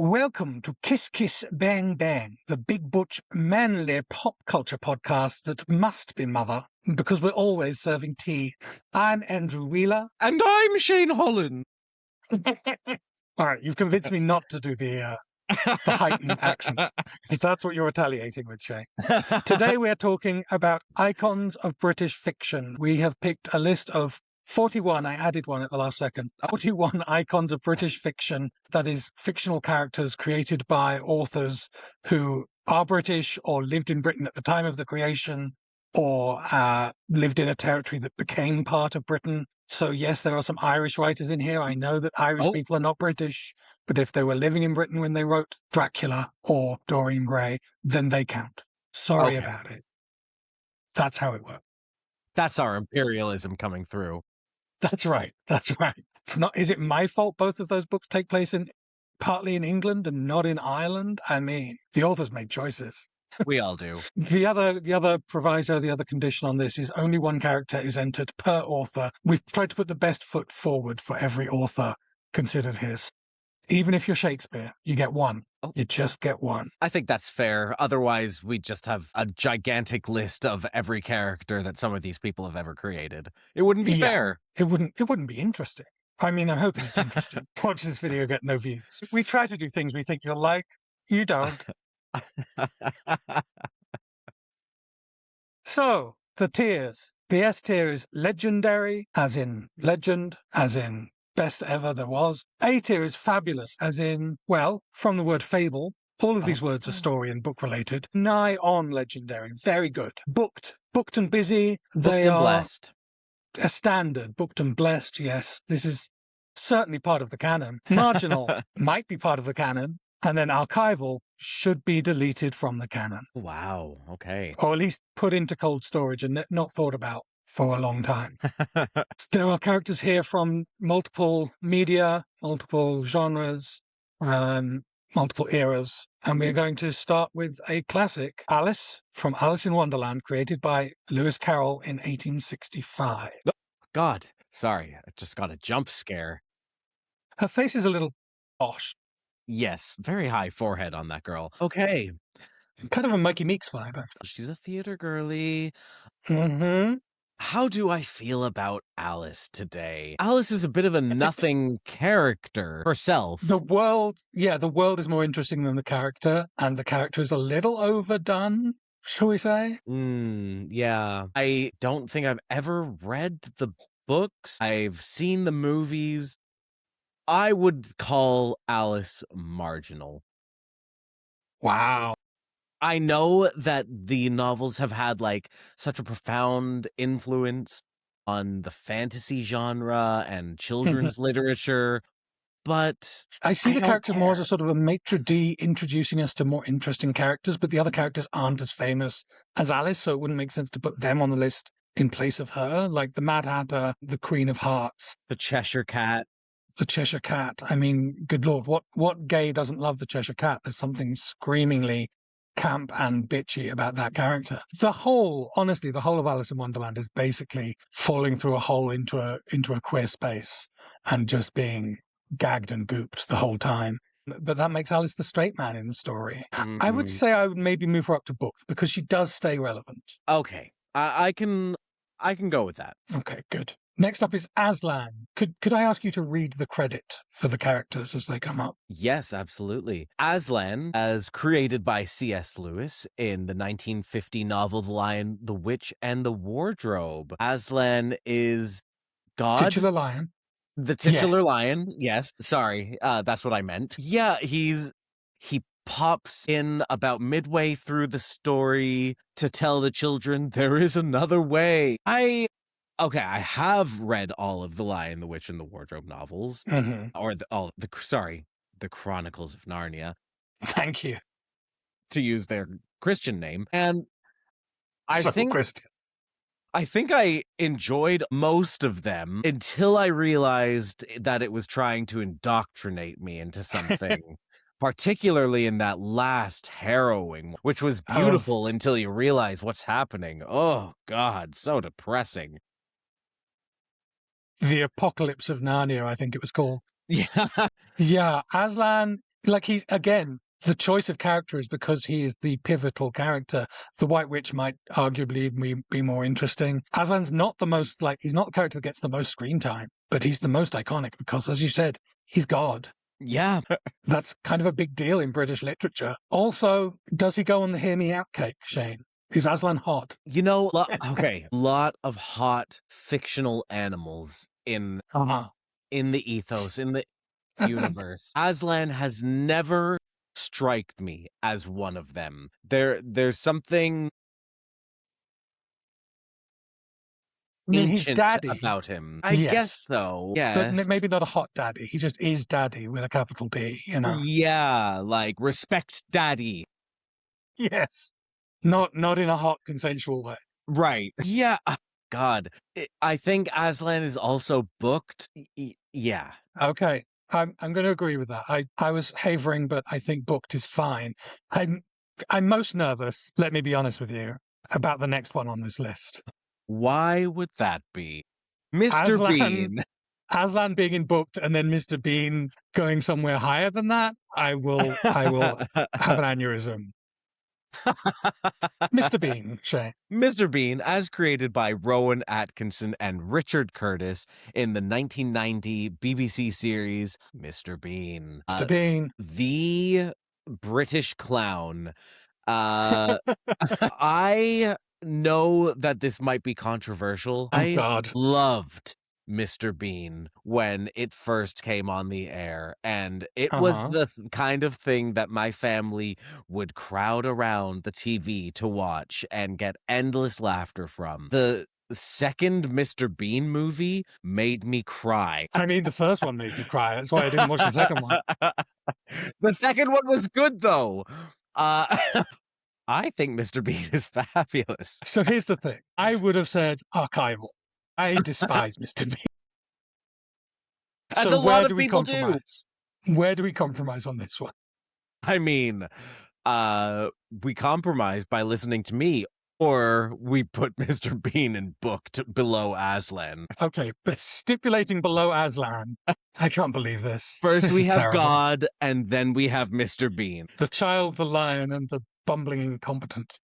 Welcome to Kiss Kiss Bang Bang, the big butch manly pop culture podcast that must be mother, because we're always serving tea. I'm Andrew Wheeler. And I'm Shane Holland. All right, you've convinced me not to do the heightened accent, if that's what you're retaliating with, Shane. Today we're talking about icons of British fiction. We have picked a list of 41, I added one at the last second, 41 icons of British fiction, that is, fictional characters created by authors who are British or lived in Britain at the time of the creation or lived in a territory that became part of Britain. So yes, there are some Irish writers in here. I know that Irish people are not British, but if they were living in Britain when they wrote Dracula or Dorian Gray, then they count. Sorry about it. That's how it works. That's our imperialism coming through. That's right. That's right. It's not. Is it my fault both of those books take place partly in England and not in Ireland? I mean, the authors made choices. We all do. The other proviso, the other condition on this is only one character is entered per author. We've tried to put the best foot forward for every author considered here. Even if you're Shakespeare, you get one. You just get one. I think that's fair. Otherwise, we just have a gigantic list of every character that some of these people have ever created. It wouldn't be fair. It wouldn't be interesting. I mean, I'm hoping it's interesting. Watch this video, get no views. We try to do things we think you'll like. You don't. So, the tiers. The S tier is legendary, as in legend, as in best ever there was. A tier is fabulous, as in, well, from the word fable. All of these words are story and book related. Nigh on legendary. Very good. Booked and busy. They are blessed. A standard. Booked and blessed, yes. This is certainly part of the canon. Marginal might be part of the canon. And then archival should be deleted from the canon. Wow. Okay. Or at least put into cold storage and not thought about for a long time. There are characters here from multiple media, multiple genres, multiple eras. And we're going to start with a classic, Alice, from Alice in Wonderland, created by Lewis Carroll in 1865. God, sorry, I just got a jump scare. Her face is a little posh. Yes, very high forehead on that girl. Okay. Kind of a Mikey Meeks vibe, actually. She's a theater girly. Mm-hmm. How do I feel about Alice today? Alice is a bit of a nothing character herself. The world is more interesting than the character, and the character is a little overdone, shall we say? Yeah. I don't think I've ever read the books. I've seen the movies. I would call Alice marginal. Wow. I know that the novels have had like such a profound influence on the fantasy genre and children's literature, but I see the character more as a sort of a maitre d' introducing us to more interesting characters, but the other characters aren't as famous as Alice, so it wouldn't make sense to put them on the list in place of her, like the Mad Hatter, the Queen of Hearts, the Cheshire Cat. The Cheshire Cat. I mean, good Lord, what gay doesn't love the Cheshire Cat? There's something screamingly camp and bitchy about that character. Honestly, the whole of Alice in Wonderland is basically falling through a hole into a queer space and just being gagged and gooped the whole time. But that makes Alice the straight man in the story. I would say I would maybe move her up to book because she does stay relevant. Okay. I can go with that. Okay, good. Next up is Aslan. Could I ask you to read the credit for the characters as they come up? Yes, absolutely. Aslan, as created by C.S. Lewis in the 1950 novel The Lion, the Witch, and the Wardrobe. Aslan is God. Titular lion. The titular lion. Yes. Sorry. That's what I meant. Yeah, he pops in about midway through the story to tell the children there is another way. I have read all of the Lion, the Witch, and the Wardrobe novels, or the Chronicles of Narnia. Thank you. To use their Christian name, and I think Christian. I think I enjoyed most of them until I realized that it was trying to indoctrinate me into something. Particularly in that last harrowing, which was beautiful until you realize what's happening. Oh, God, so depressing. The Apocalypse of Narnia, I think it was called. Yeah. Yeah, Aslan like the choice of character is because he is the pivotal character. The White Witch might arguably be more interesting. Aslan's not he's not the character that gets the most screen time, but he's the most iconic because, as you said, he's God. Yeah. That's kind of a big deal in British literature. Also, does he go on the Hear Me Out cake, Shane? Is Aslan hot? You know, okay, lot of hot fictional animals in the ethos, in the universe. Aslan has never striked me as one of them. There's something I mean, he's ancient daddy. about him. I guess so. Yeah. But maybe not a hot daddy. He just is daddy with a capital D, you know? Yeah, like respect daddy. Yes. Not in a hot, consensual way. Right. Yeah. God. I think Aslan is also booked. Yeah. Okay. I'm going to agree with that. I was havering, but I think booked is fine. I'm most nervous, let me be honest with you, about the next one on this list. Why would that be? Mr. Bean. Aslan being in booked and then Mr. Bean going somewhere higher than that, I will have an aneurysm. Mr. Bean, Shane. Mr. Bean, as created by Rowan Atkinson and Richard Curtis in the 1990 BBC series Mr. Bean. Mr. Bean. The British clown. I know that this might be controversial. Oh, God. I loved Mr. Bean when it first came on the air, and it was the kind of thing that my family would crowd around the TV to watch and get endless laughter from. The second Mr. Bean movie made me cry. I mean, the first one made me cry. That's why I didn't watch the second one. The second one was good, though. I think Mr. Bean is fabulous. So here's the thing. I would have said archival. I despise Mr. Bean. As a lot of people do. Where do we compromise on this one? I mean, we compromise by listening to me, or we put Mr. Bean in booked below Aslan. Okay, but stipulating below Aslan, I can't believe this. First we have God, and then we have Mr. Bean. The child, the lion, and the bumbling incompetent.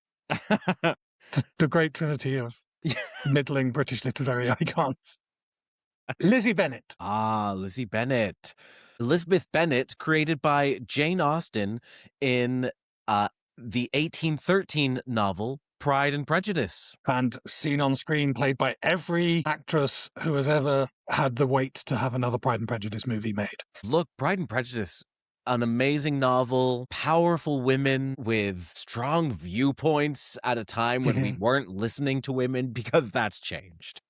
The great trinity of middling British literary icons. Lizzie Bennet. Ah, Lizzie Bennet. Elizabeth Bennet, created by Jane Austen in the 1813 novel Pride and Prejudice. And seen on screen, played by every actress who has ever had the weight to have another Pride and Prejudice movie made. Look, Pride and Prejudice, an amazing novel, powerful women with strong viewpoints at a time when we weren't listening to women, because that's changed.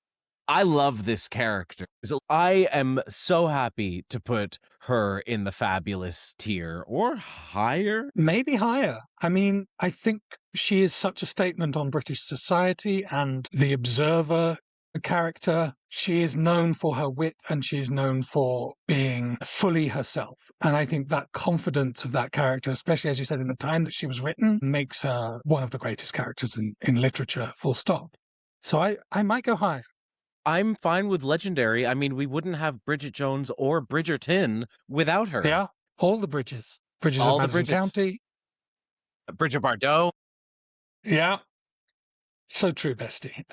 I love this character. So I am so happy to put her in the fabulous tier, or higher. Maybe higher. I mean, I think she is such a statement on British society and the observer character. She is known for her wit and she's known for being fully herself. And I think that confidence of that character, especially as you said in the time that she was written, makes her one of the greatest characters in literature, full stop. So I might go higher. I'm fine with legendary. I mean, we wouldn't have Bridget Jones or Bridgerton without her. Yeah, all the bridges. Bridges all of Madison County. Bridget Bardot. Yeah. So true, bestie.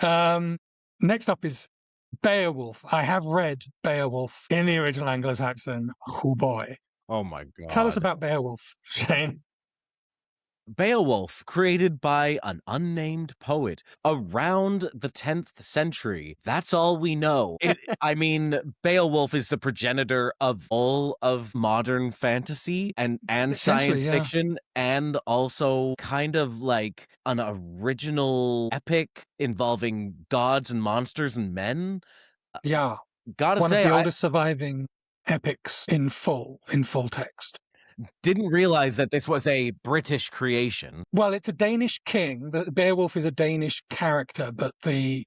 Next up is Beowulf. I have read Beowulf in the original Anglo-Saxon. Oh boy. Oh my God. Tell us about Beowulf, Shane. Beowulf, created by an unnamed poet around the 10th century. That's all we know. I mean, Beowulf is the progenitor of all of modern fantasy and science fiction, and also kind of like an original epic involving gods and monsters and men. Yeah. Gotta One say, of the oldest surviving epics in full text. Didn't realize that this was a British creation. Well, it's a Danish king. Beowulf is a Danish character, but the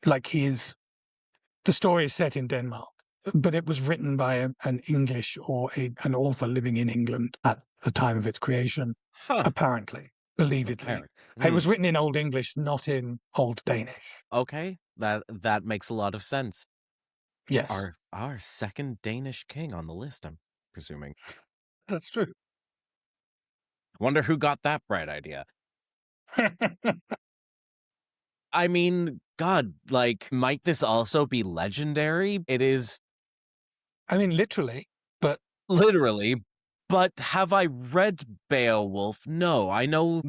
story is set in Denmark. But it was written by an English or an author living in England at the time of its creation, apparently, believedly. It was written in Old English, not in Old Danish. Okay, that makes a lot of sense. Yes. Our second Danish king on the list, I'm presuming. That's true. Wonder who got that bright idea. I mean, God, like, might this also be legendary? It is I mean, literally, but literally. But have I read Beowulf? No, I know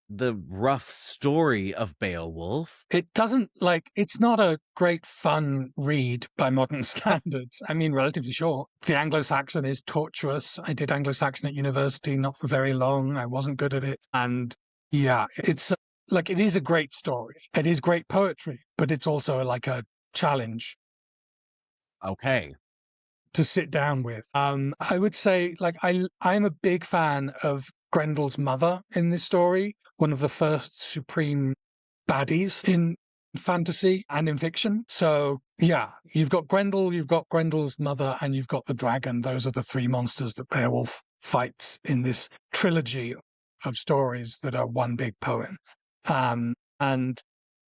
the rough story of Beowulf. it doesn't, like, it's not a great fun read by modern standards. I mean, relatively short. The Anglo-Saxon is torturous. I did Anglo-Saxon at university, not for very long. I wasn't good at it. And yeah, it's like, it is a great story. It is great poetry, but it's also like a challenge Okay. to sit down with. I would say, like, I'm a big fan of Grendel's mother in this story, one of the first supreme baddies in fantasy and in fiction. So yeah, you've got Grendel, you've got Grendel's mother, and you've got the dragon. Those are the three monsters that Beowulf fights in this trilogy of stories that are one big poem. And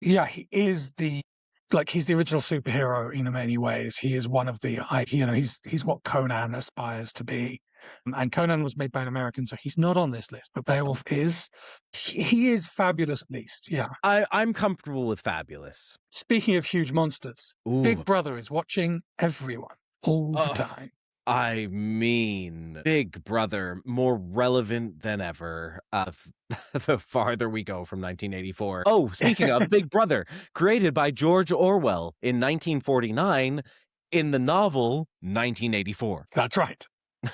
yeah, he is he's the original superhero in many ways. He is one of the, he's what Conan aspires to be. And Conan was made by an American, so he's not on this list, but Beowulf is. He is fabulous, at least, yeah. I'm comfortable with fabulous. Speaking of huge monsters, Ooh. Big Brother is watching everyone all the time. I mean, Big Brother, more relevant than ever, the farther we go from 1984. Oh, speaking of Big Brother, created by George Orwell in 1949 in the novel 1984. That's right.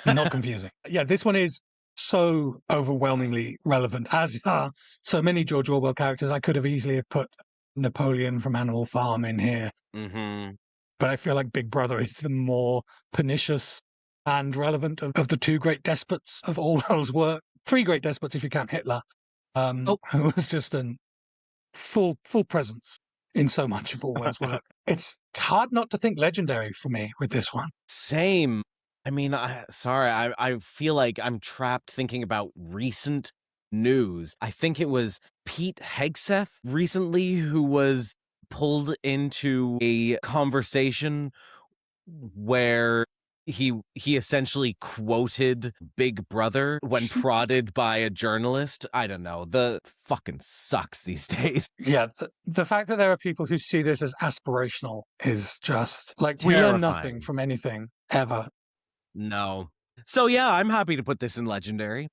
Not confusing. Yeah, this one is so overwhelmingly relevant, as are so many George Orwell characters. I could have easily have put Napoleon from Animal Farm in here. Mm-hmm. But I feel like Big Brother is the more pernicious and relevant of the two great despots of Orwell's work. Three great despots, if you count Hitler, who was just a full presence in so much of Orwell's work. It's hard not to think legendary for me with this one. Same. I mean, I feel like I'm trapped thinking about recent news. I think it was Pete Hegseth recently who was pulled into a conversation where he essentially quoted Big Brother when prodded by a journalist. I don't know. The fucking sucks these days. Yeah, the fact that there are people who see this as aspirational is just like terrifying. We learn nothing from anything ever. No. So yeah, I'm happy to put this in legendary.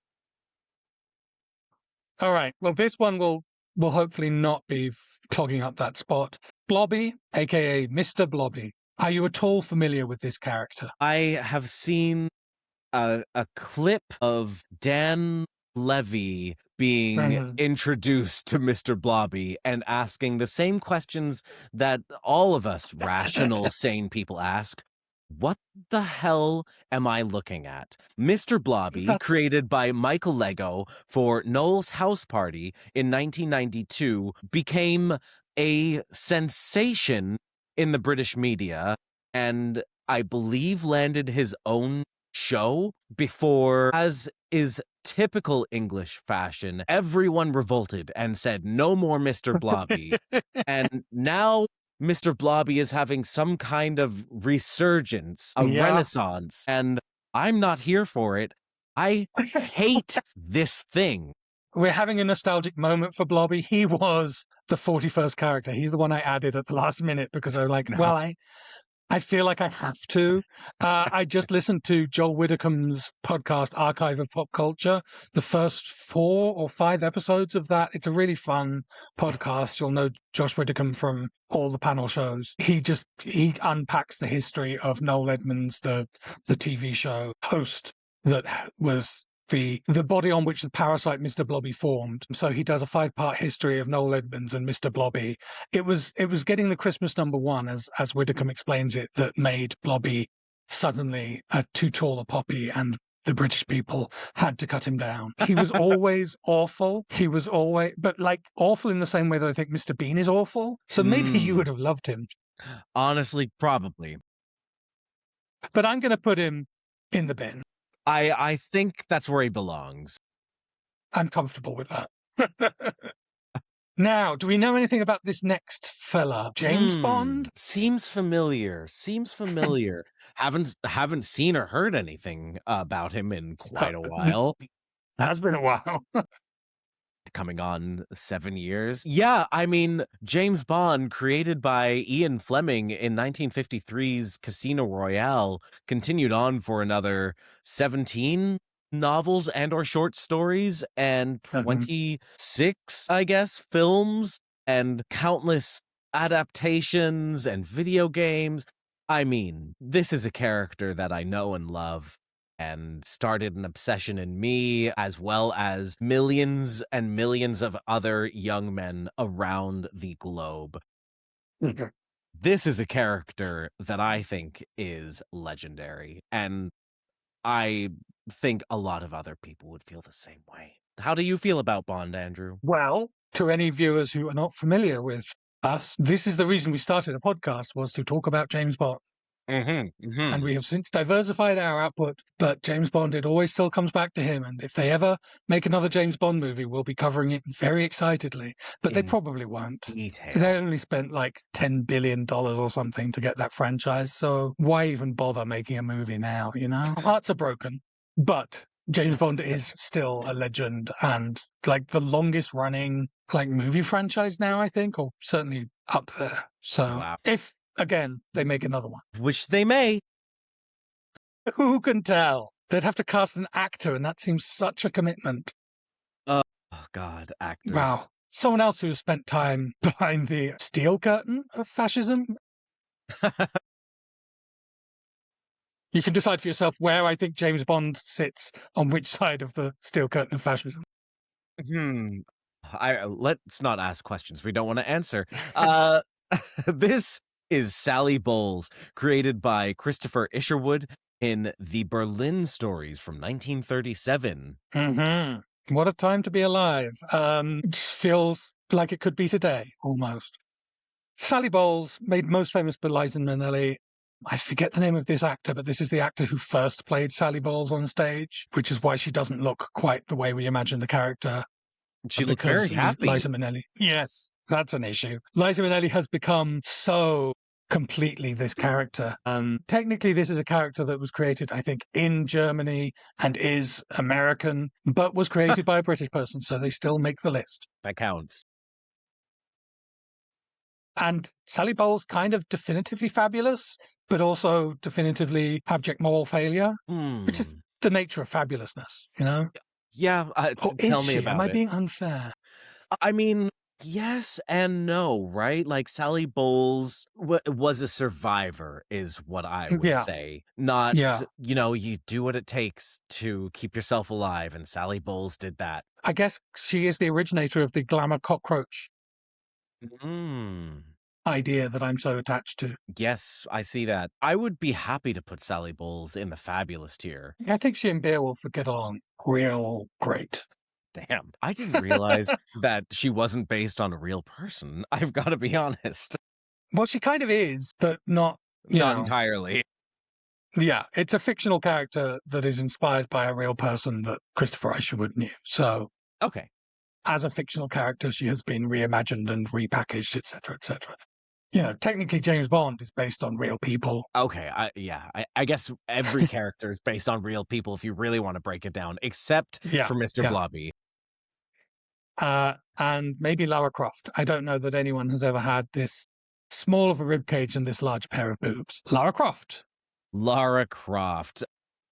All right. Well, this one will hopefully not be clogging up that spot. Blobby, aka Mr. Blobby. Are you at all familiar with this character? I have seen a clip of Dan Levy being introduced to Mr. Blobby and asking the same questions that all of us rational, sane people ask. What the hell am I looking at? Mr. Blobby, created by Michael Lego for Noel's House Party in 1992, became a sensation in the British media and I believe landed his own show before, as is typical English fashion, everyone revolted and said, no more Mr. Blobby. And now Mr. Blobby is having some kind of resurgence, a renaissance, and I'm not here for it. I hate this thing. We're having a nostalgic moment for Blobby. He was the 41st character. He's the one I added at the last minute because I was like, well, I feel like I have to. I just listened to Joel Widdicombe's podcast, Archive of Pop Culture, the first 4 or 5 episodes of that. It's a really fun podcast. You'll know Josh Widdicombe from all the panel shows. He unpacks the history of Noel Edmonds, the TV show host that was the body on which the parasite Mr. Blobby formed. So he does a 5-part history of Noel Edmonds and Mr. Blobby. It was getting the Christmas #1, as Widdicombe explains it, that made Blobby suddenly too tall a poppy, and the British people had to cut him down. He was always awful. He was always, but like awful in the same way that I think Mr. Bean is awful. So maybe you would have loved him. Honestly, probably. But I'm going to put him in the bin. I think that's where he belongs. I'm comfortable with that. Now, do we know anything about this next fella? James Bond? Seems familiar. Haven't seen or heard anything about him in quite a while. Has been a while. Coming on 7 years. Yeah, I mean, James Bond, created by Ian Fleming in 1953's Casino Royale, continued on for another 17 novels and or short stories and 26, I guess, films and countless adaptations and video games. I mean, this is a character that I know and love, and started an obsession in me, as well as millions and millions of other young men around the globe. This is a character that I think is legendary, and I think a lot of other people would feel the same way. How do you feel about Bond, Andrew? Well, to any viewers who are not familiar with us, this is the reason we started a podcast, was to talk about James Bond. And we have since diversified our output, but James Bond, it always still comes back to him. And if they ever make another James Bond movie, we'll be covering it very excitedly. But they probably won't. Detail. They only spent like $10 billion or something to get that franchise. So why even bother making a movie now, you know? Hearts are broken. But James Bond is still a legend and like the longest running like movie franchise now, I think, or certainly up there. So Wow. if, again, they make another one. Which they may. Who can tell? They'd have to cast an actor, and that seems such a commitment. Oh, God, actors. Wow. Someone else who spent time behind the steel curtain of fascism. You can decide for yourself where I think James Bond sits on which side of the steel curtain of fascism. Let's not ask questions we don't want to answer. This is Sally Bowles, created by Christopher Isherwood in the Berlin Stories from 1937. What a time to be alive. It just feels like it could be today, almost. Sally Bowles, made most famous by Liza Minnelli. I forget the name of this actor, but this is the actor who first played Sally Bowles on stage, which is why she doesn't look quite the way we imagine the character. She looked very happy. Liza Minnelli. Yes, that's an issue. Liza Minnelli has become so completely this character. Technically, this is a character that was created, I think, in Germany and is American, but was created by a British person, so they still make the list. That counts. And Sally Bowles, kind of definitively fabulous, but also definitively abject moral failure, which is the nature of fabulousness, you know? Yeah, tell me about it. Am I being unfair? I mean, yes and no, right? Like Sally Bowles was a survivor, is what I would say. Not, you do what it takes to keep yourself alive, and Sally Bowles did that. I guess she is the originator of the glamour cockroach idea that I'm so attached to. Yes, I see that. I would be happy to put Sally Bowles in the fabulous tier. I think she and Beowulf would get on real great. Damn, I didn't realize that she wasn't based on a real person. I've got to be honest. Well, she kind of is, but not entirely. Yeah, it's a fictional character that is inspired by a real person that Christopher Isherwood knew. So, okay, as a fictional character, she has been reimagined and repackaged, etc., etc. Technically, James Bond is based on real people. Okay, I guess every character is based on real people if you really want to break it down, except for Mr. Blobby. And maybe Lara Croft. I don't know that anyone has ever had this small of a ribcage and this large pair of boobs. Lara Croft,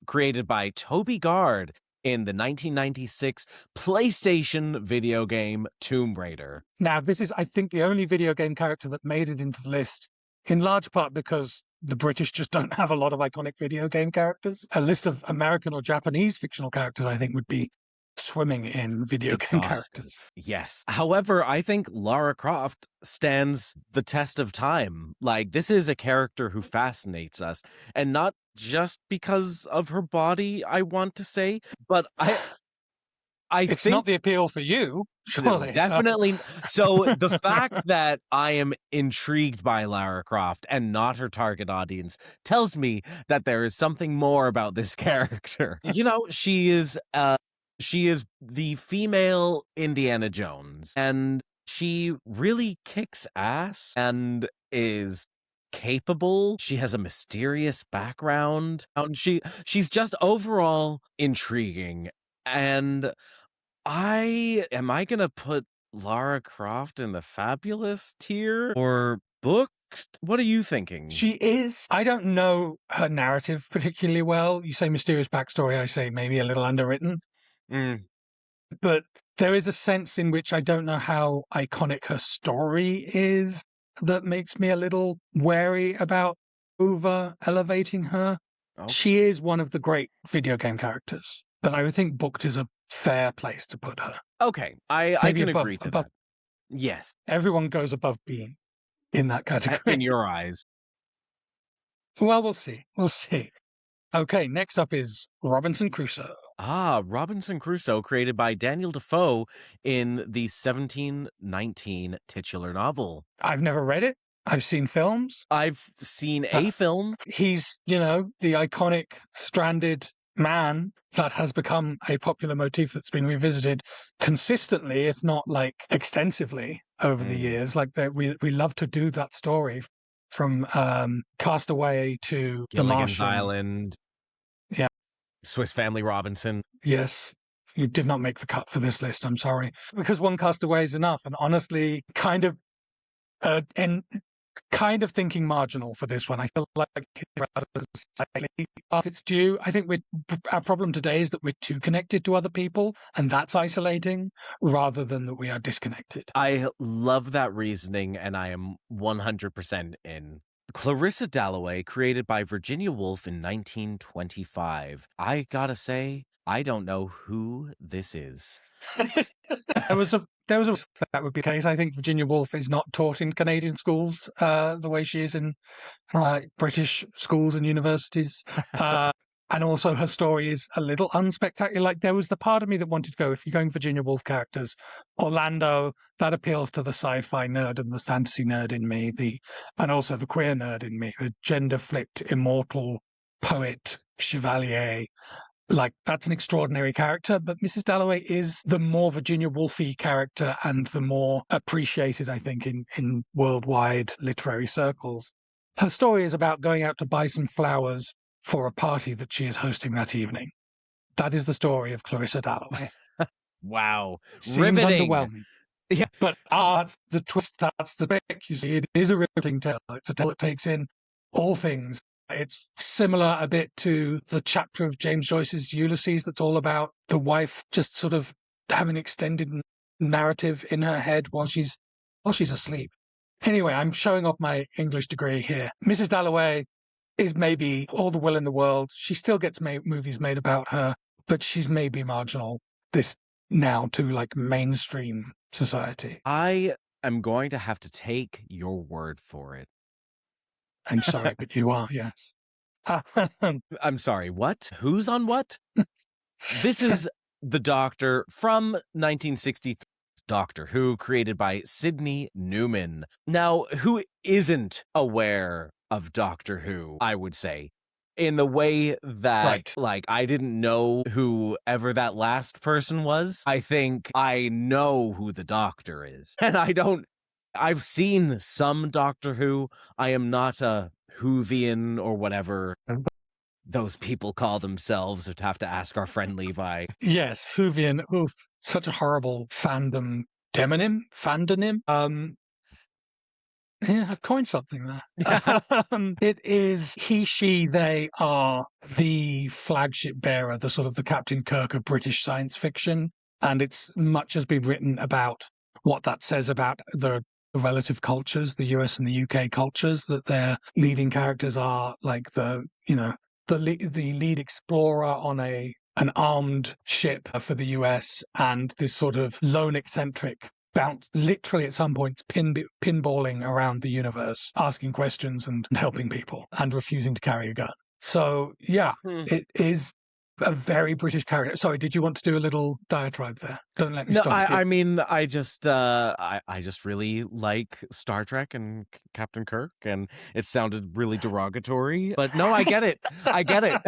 created by Toby Gard in the 1996 PlayStation video game Tomb Raider. Now, this is, I think, the only video game character that made it into the list, in large part because the British just don't have a lot of iconic video game characters. A list of American or Japanese fictional characters, I think, would be swimming in video game characters. Yes. However, I think Lara Croft stands the test of time. Like, this is a character who fascinates us, and not just because of her body, I want to say, but it's not the appeal for you, surely. No, definitely. So the fact that I am intrigued by Lara Croft and not her target audience tells me that there is something more about this character. She is the female Indiana Jones, and she really kicks ass and is capable. She has a mysterious background. She's just overall intriguing. And am I going to put Lara Croft in the fabulous tier or books? What are you thinking? She is. I don't know her narrative particularly well. You say mysterious backstory, I say maybe a little underwritten. Mm. But there is a sense in which I don't know how iconic her story is that makes me a little wary about over elevating her. Oh. She is one of the great video game characters, but I would think booked is a fair place to put her. Okay, I Maybe can above- agree to above- that. Yes, Everyone goes above Bean in that category. in your eyes. Well, we'll see. We'll see. Okay, next up is Robinson Crusoe. Robinson Crusoe, created by Daniel Defoe in the 1719 titular novel. I've never read it. I've seen films. I've seen a film. He's, the iconic stranded man that has become a popular motif that's been revisited consistently, if not like extensively over the years. Like we love to do that story from Castaway to The Gilligan's Martian. Island. Yeah. Swiss Family Robinson. Yes. You did not make the cut for this list, I'm sorry. Because one Castaway is enough. And honestly, kind of thinking marginal for this one. I feel like it's slightly past its due. I think our problem today is that we're too connected to other people, and that's isolating, rather than that we are disconnected. I love that reasoning, and I am 100% in. Clarissa Dalloway, created by Virginia Woolf in 1925. I gotta say, I don't know who this is. There was a that would be the case. I think Virginia Woolf is not taught in Canadian schools the way she is in British schools and universities. And also her story is a little unspectacular. Like there was the part of me that wanted to go, if you're going Virginia Woolf characters, Orlando, that appeals to the sci-fi nerd and the fantasy nerd in me, and also the queer nerd in me, the gender-flipped, immortal poet, chevalier. Like, that's an extraordinary character, but Mrs. Dalloway is the more Virginia Woolfy character and the more appreciated, I think, in worldwide literary circles. Her story is about going out to buy some flowers for a party that she is hosting that evening. That is the story of Clarissa Dalloway. Wow. Seems riveting. Underwhelming. Yeah. But that's the twist, that's the trick, you see. It is a riveting tale. It's a tale that takes in all things. It's similar a bit to the chapter of James Joyce's Ulysses that's all about the wife just sort of having extended narrative in her head while she's asleep. Anyway, I'm showing off my English degree here. Mrs. Dalloway is maybe all the will in the world. She still gets movies made about her, but she's maybe marginal this now to like mainstream society. I am going to have to take your word for it. I'm sorry, but you are, yes. I'm sorry, what? Who's on what? This is the Doctor from 1963, Doctor Who, created by Sidney Newman. Now, who isn't aware of Doctor Who, I would say, in the way that, like, I didn't know whoever that last person was. I think I know who the Doctor is. And I've seen some Doctor Who. I am not a Whovian or whatever those people call themselves. I'd have to ask our friend Levi. Yes, Whovian. Oof, such a horrible fandom. Fandonym? Yeah, I've coined something there. It is he, she, they are the flagship bearer, the sort of the Captain Kirk of British science fiction. And it's much has been written about what that says about the relative cultures, the US and the UK cultures, that their leading characters are like the lead explorer on an armed ship for the US, and this sort of lone eccentric literally at some points pinballing around the universe, asking questions and helping people and refusing to carry a gun. So yeah, It is a very British character. Sorry, did you want to do a little diatribe there? Don't let me stop. I mean, I just really like Star Trek and Captain Kirk, and it sounded really derogatory. But no, I get it. I get it.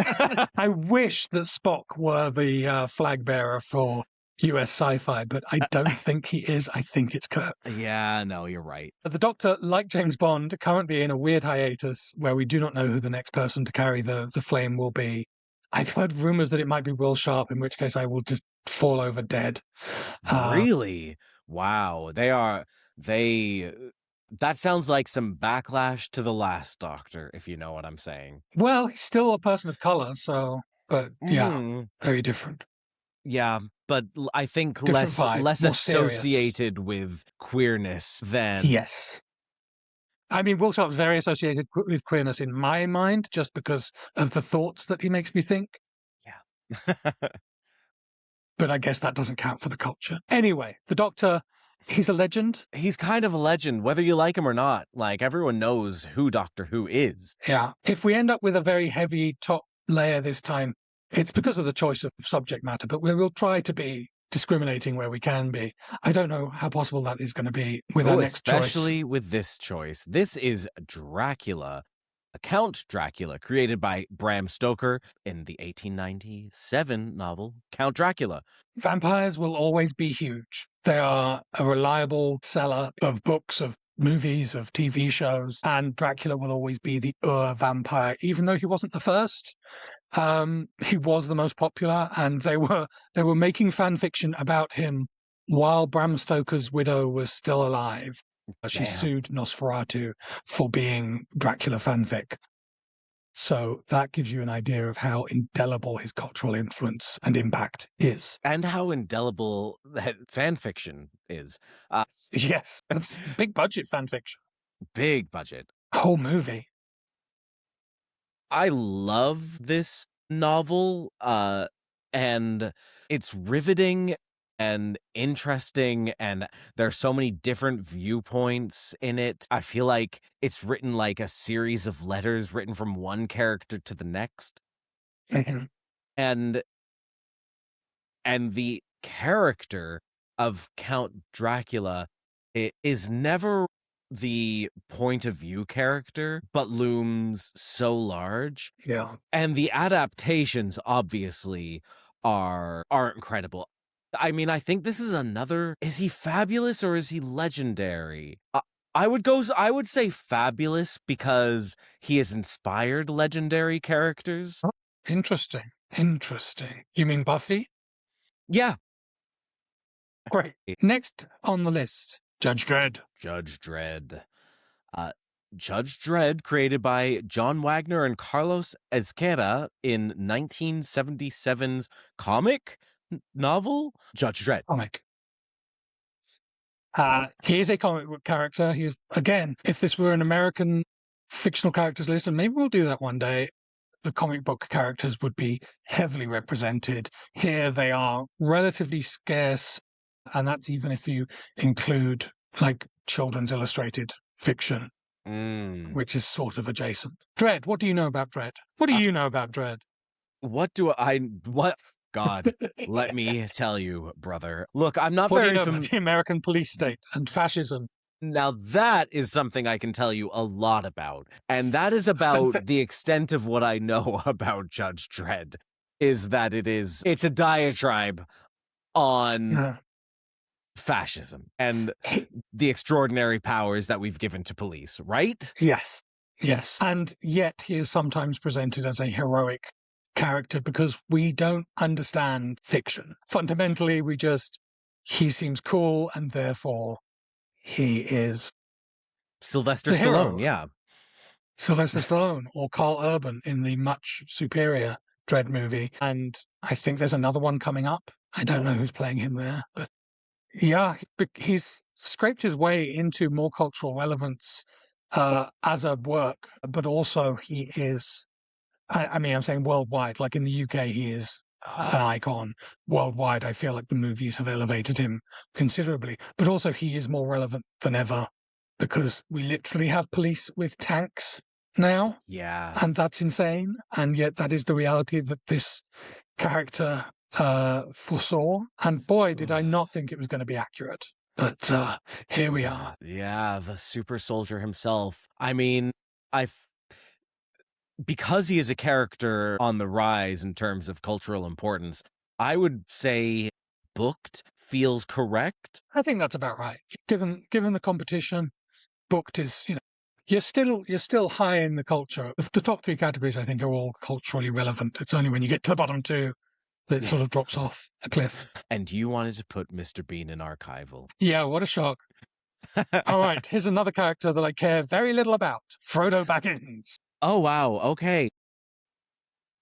I wish that Spock were the flag bearer for US sci-fi, but I don't think he is. I think it's Kirk. Yeah, no, you're right. The Doctor, like James Bond, currently in a weird hiatus where we do not know who the next person to carry the flame will be. I've heard rumors that it might be Will Sharp, in which case I will just fall over dead. Really? Wow. That sounds like some backlash to the last Doctor, if you know what I'm saying. Well, he's still a person of color, but yeah, Mhm. very different. Yeah, but I think Different vibe, less more serious. associated with queerness than Yes. I mean, Will Sharp's very associated with queerness in my mind, just because of the thoughts that he makes me think. Yeah. But I guess that doesn't count for the culture. Anyway, the Doctor, he's a legend. He's kind of a legend, whether you like him or not. Like, everyone knows who Doctor Who is. Yeah. If we end up with a very heavy top layer this time, it's because of the choice of subject matter, but we will try to be discriminating where we can be. I don't know how possible that is going to be with our next choice. Especially with this choice. This is Dracula, Count Dracula, created by Bram Stoker in the 1897 novel Count Dracula. Vampires will always be huge. They are a reliable seller of books, of movies, of TV shows, and Dracula will always be the vampire, even though he wasn't the first. He was the most popular, and they were making fan fiction about him while Bram Stoker's widow was still alive. She sued Nosferatu for being Dracula fanfic. So that gives you an idea of how indelible his cultural influence and impact is. And how indelible that fan fiction is. Yes, that's big budget fan fiction. Big budget. Whole movie. I love this novel, and it's riveting and interesting, and there are so many different viewpoints in it. I feel like it's written like a series of letters written from one character to the next. Mhm. And the character of Count Dracula is never the point of view character, but looms so large. Yeah. And the adaptations obviously are incredible. I mean, I think this is another. Is he fabulous or is he legendary? I would say fabulous because he has inspired legendary characters. Oh, interesting. You mean Buffy? Yeah. Great. Next on the list, Judge Dredd. Judge Dredd. Judge Dredd, created by John Wagner and Carlos Ezquerra in 1977's comic novel, Judge Dredd. Comic. He is a comic book character. He, again, if this were an American fictional characters list, and maybe we'll do that one day, the comic book characters would be heavily represented. Here they are relatively scarce, and that's even if you include like children's illustrated fiction, which is sort of adjacent. Dredd, what do you know about Dredd? What do you know about Dredd? What? God, let me tell you, brother. Look, I'm not what very do you know about the American police state and fascism? Now that is something I can tell you a lot about. And that is about the extent of what I know about Judge Dredd, is that it's a diatribe on fascism and the extraordinary powers that we've given to police, right? Yes. And yet he is sometimes presented as a heroic character because we don't understand fiction. Fundamentally, he seems cool and therefore he is Sylvester the Stallone, hero. yeah. Sylvester Stallone or Carl Urban in the much superior Dredd movie. And I think there's another one coming up. I don't know who's playing him there, but yeah, he's scraped his way into more cultural relevance as a work, but also he is, I mean, I'm saying worldwide, like in the UK, he is an icon. Worldwide, I feel like the movies have elevated him considerably, but also he is more relevant than ever because we literally have police with tanks now. Yeah. And that's insane. And yet that is the reality that this character foresaw. And boy, did I not think it was going to be accurate. But here we are. Yeah, the super soldier himself. I mean, because he is a character on the rise in terms of cultural importance, I would say booked feels correct. I think that's about right. Given the competition, booked is, You're still high in the culture. The top three categories, I think, are all culturally relevant. It's only when you get to the bottom two that it sort of drops off a cliff. And you wanted to put Mr. Bean in archival. Yeah, what a shock. All right, here's another character that I care very little about. Frodo Baggins. Oh, wow. Okay.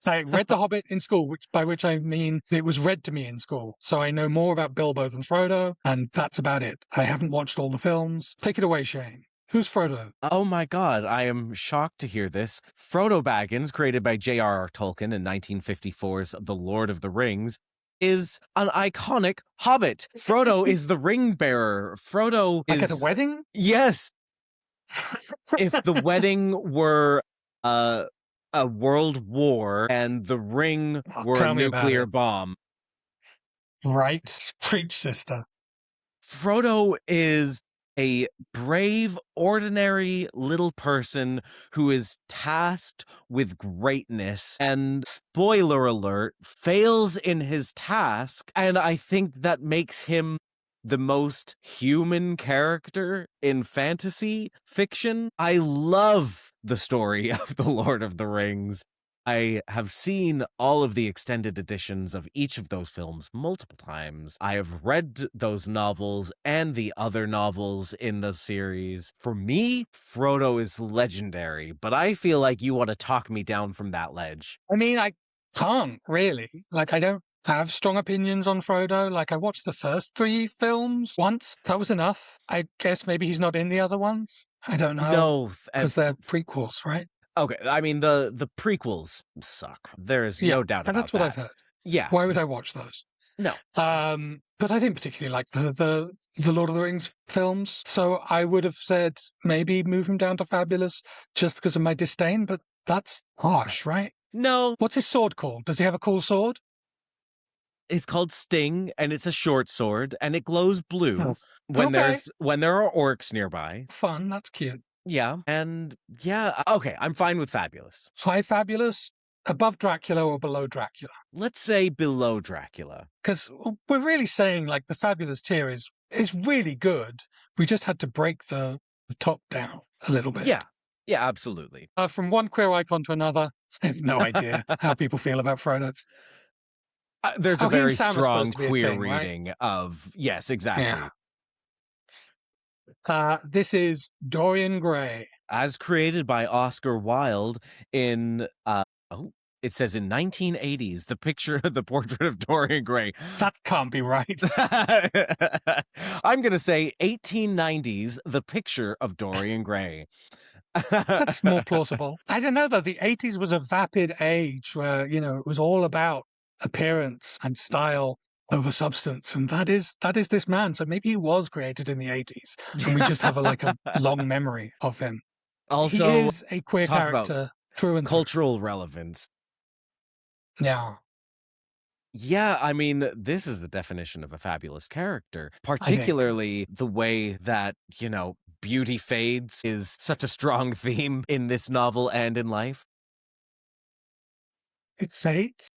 I read The Hobbit in school, by which I mean it was read to me in school. So I know more about Bilbo than Frodo, and that's about it. I haven't watched all the films. Take it away, Shane. Who's Frodo? Oh my god, I am shocked to hear this. Frodo Baggins, created by J.R.R. Tolkien in 1954's The Lord of the Rings, is an iconic hobbit. Frodo is the ring bearer. Frodo is... Like at a wedding? Yes. If the wedding were a world war and the ring were a nuclear bomb. Right. Preach, sister. Frodo is a brave, ordinary little person who is tasked with greatness and, spoiler alert, fails in his task. And I think that makes him the most human character in fantasy fiction. I love the story of The Lord of the Rings. I have seen all of the extended editions of each of those films multiple times. I have read those novels and the other novels in the series. For me, Frodo is legendary, but I feel like you want to talk me down from that ledge. I mean, I can't really. Like, I don't have strong opinions on Frodo. Like, I watched the first three films once. That was enough. I guess maybe he's not in the other ones. I don't know. No. Because they're prequels, right? Okay, I mean, the prequels suck. There's no doubt about that. That's what I've heard. Yeah. Why would I watch those? No. But I didn't particularly like the Lord of the Rings films, so I would have said maybe move him down to Fabulous just because of my disdain, but that's harsh, right? No. What's his sword called? Does he have a cool sword? It's called Sting, and it's a short sword, and it glows blue when there are orcs nearby. Fun, that's cute. Yeah, and yeah, okay, I'm fine with Fabulous. High Fabulous, above Dracula or below Dracula? Let's say below Dracula. Because we're really saying, like, the Fabulous tier is really good. We just had to break the top down a little bit. Yeah, absolutely. From one queer icon to another, I have no idea how people feel about Frodo. There's a very strong queer reading of... Yes, exactly. Yeah. This is Dorian Gray. As created by Oscar Wilde in, it says in 1980s, the portrait of Dorian Gray. That can't be right. I'm going to say 1890s, the picture of Dorian Gray. That's more plausible. I don't know, though. The 80s was a vapid age where, it was all about appearance and style over substance, and that is this man. So maybe he was created in the 80s, and we just have a long memory of him. Also, he is a queer character through and cultural relevance. Yeah. Yeah, I mean, this is the definition of a fabulous character, particularly the way that, beauty fades is such a strong theme in this novel and in life. It fades?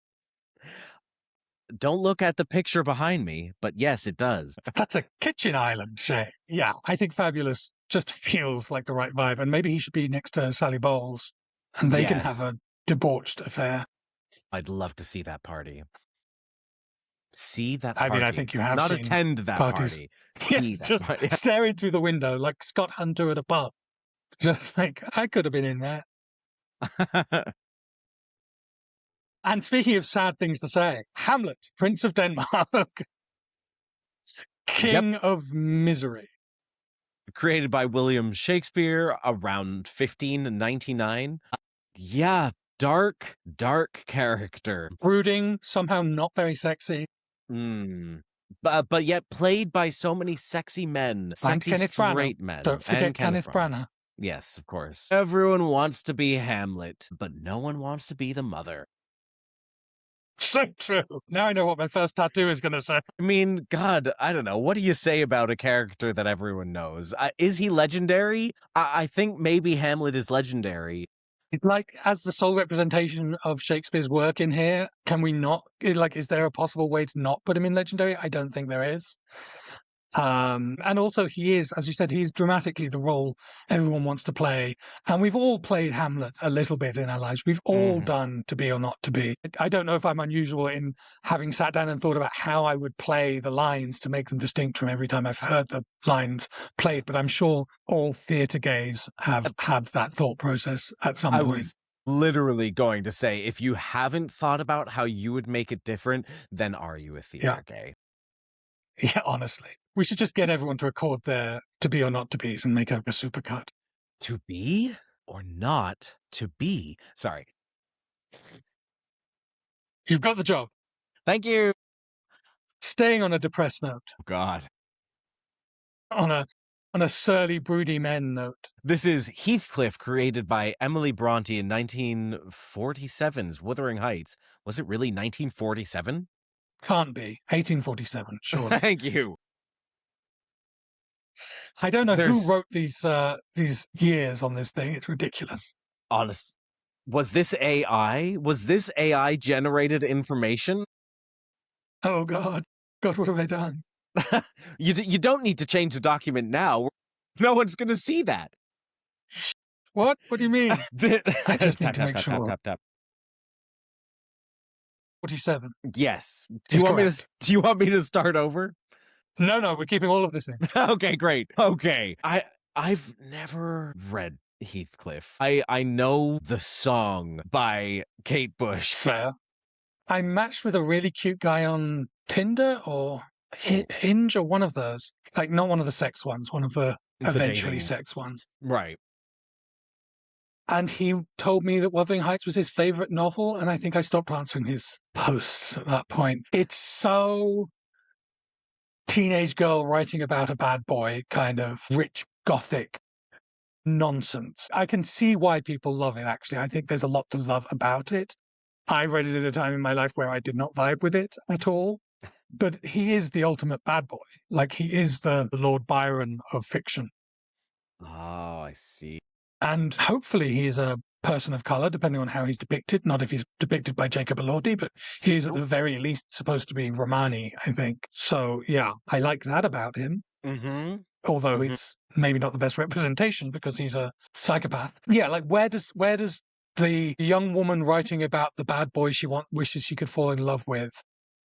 Don't look at the picture behind me, but yes, it does. That's a kitchen island, Shay. Yeah, I think Fabulous just feels like the right vibe, and maybe he should be next to Sally Bowles, and they can have a debauched affair. I'd love to see that party. See that party. I mean, I think you have not seen attend that party. See that just party. Staring through the window like Scott Hunter at a pub. Just like, I could have been in there. And speaking of sad things to say, Hamlet, Prince of Denmark, King of Misery. Created by William Shakespeare around 1599. Yeah, dark character. Brooding, somehow not very sexy. But yet played by so many sexy men. Sexy straight men. Don't forget Kenneth Branagh. Yes, of course. Everyone wants to be Hamlet, but no one wants to be the mother. So true. Now I know what my first tattoo is going to say. I mean, God, I don't know. What do you say about a character that everyone knows? Is he legendary? I think maybe Hamlet is legendary. Like, as the sole representation of Shakespeare's work in here, can we not, is there a possible way to not put him in legendary? I don't think there is. And also he is, as you said, he's dramatically the role everyone wants to play. And we've all played Hamlet a little bit in our lives. We've all done To Be or Not to Be. I don't know if I'm unusual in having sat down and thought about how I would play the lines to make them distinct from every time I've heard the lines played, but I'm sure all theatre gays have had that thought process at some point. I was literally going to say, if you haven't thought about how you would make it different, then are you a theatre gay? Yeah, honestly. We should just get everyone to record their To Be or Not to Be's and make a supercut. To be or not to be? Sorry. You've got the job. Thank you. Staying on a depressed note. Oh, God. On a surly, broody men note. This is Heathcliff, created by Emily Bronte in 1947's Wuthering Heights. Was it really 1947? Can't be. 1847, surely. Thank you. I don't know who wrote these years on this thing. It's ridiculous. Honest. Was this AI? Was this AI generated information? Oh, God. God, what have I done? You don't need to change the document now. No one's going to see that. What? What do you mean? I just need to make sure. Tap. 47. Yes. Do you want me to start over? No, we're keeping all of this in. Okay, great. Okay. I've never read Heathcliff. I know the song by Kate Bush. Fair. I matched with a really cute guy on Tinder or Hinge or one of those. Like, not one of the sex ones, one of the eventually sex ones. Right. And he told me that Wuthering Heights was his favorite novel, and I think I stopped answering his posts at that point. It's so teenage girl writing about a bad boy, kind of rich gothic nonsense. I can see why people love it, actually. I think there's a lot to love about it. I read it at a time in my life where I did not vibe with it at all. But he is the ultimate bad boy. Like, he is the Lord Byron of fiction. Oh, I see. And hopefully he is a person of colour, depending on how he's depicted. Not if he's depicted by Jacob Elordi, but he's at the very least supposed to be Romani, I think. So, yeah, I like that about him. Mm-hmm. Although it's maybe not the best representation because he's a psychopath. Yeah, like where does the young woman writing about the bad boy she wishes she could fall in love with,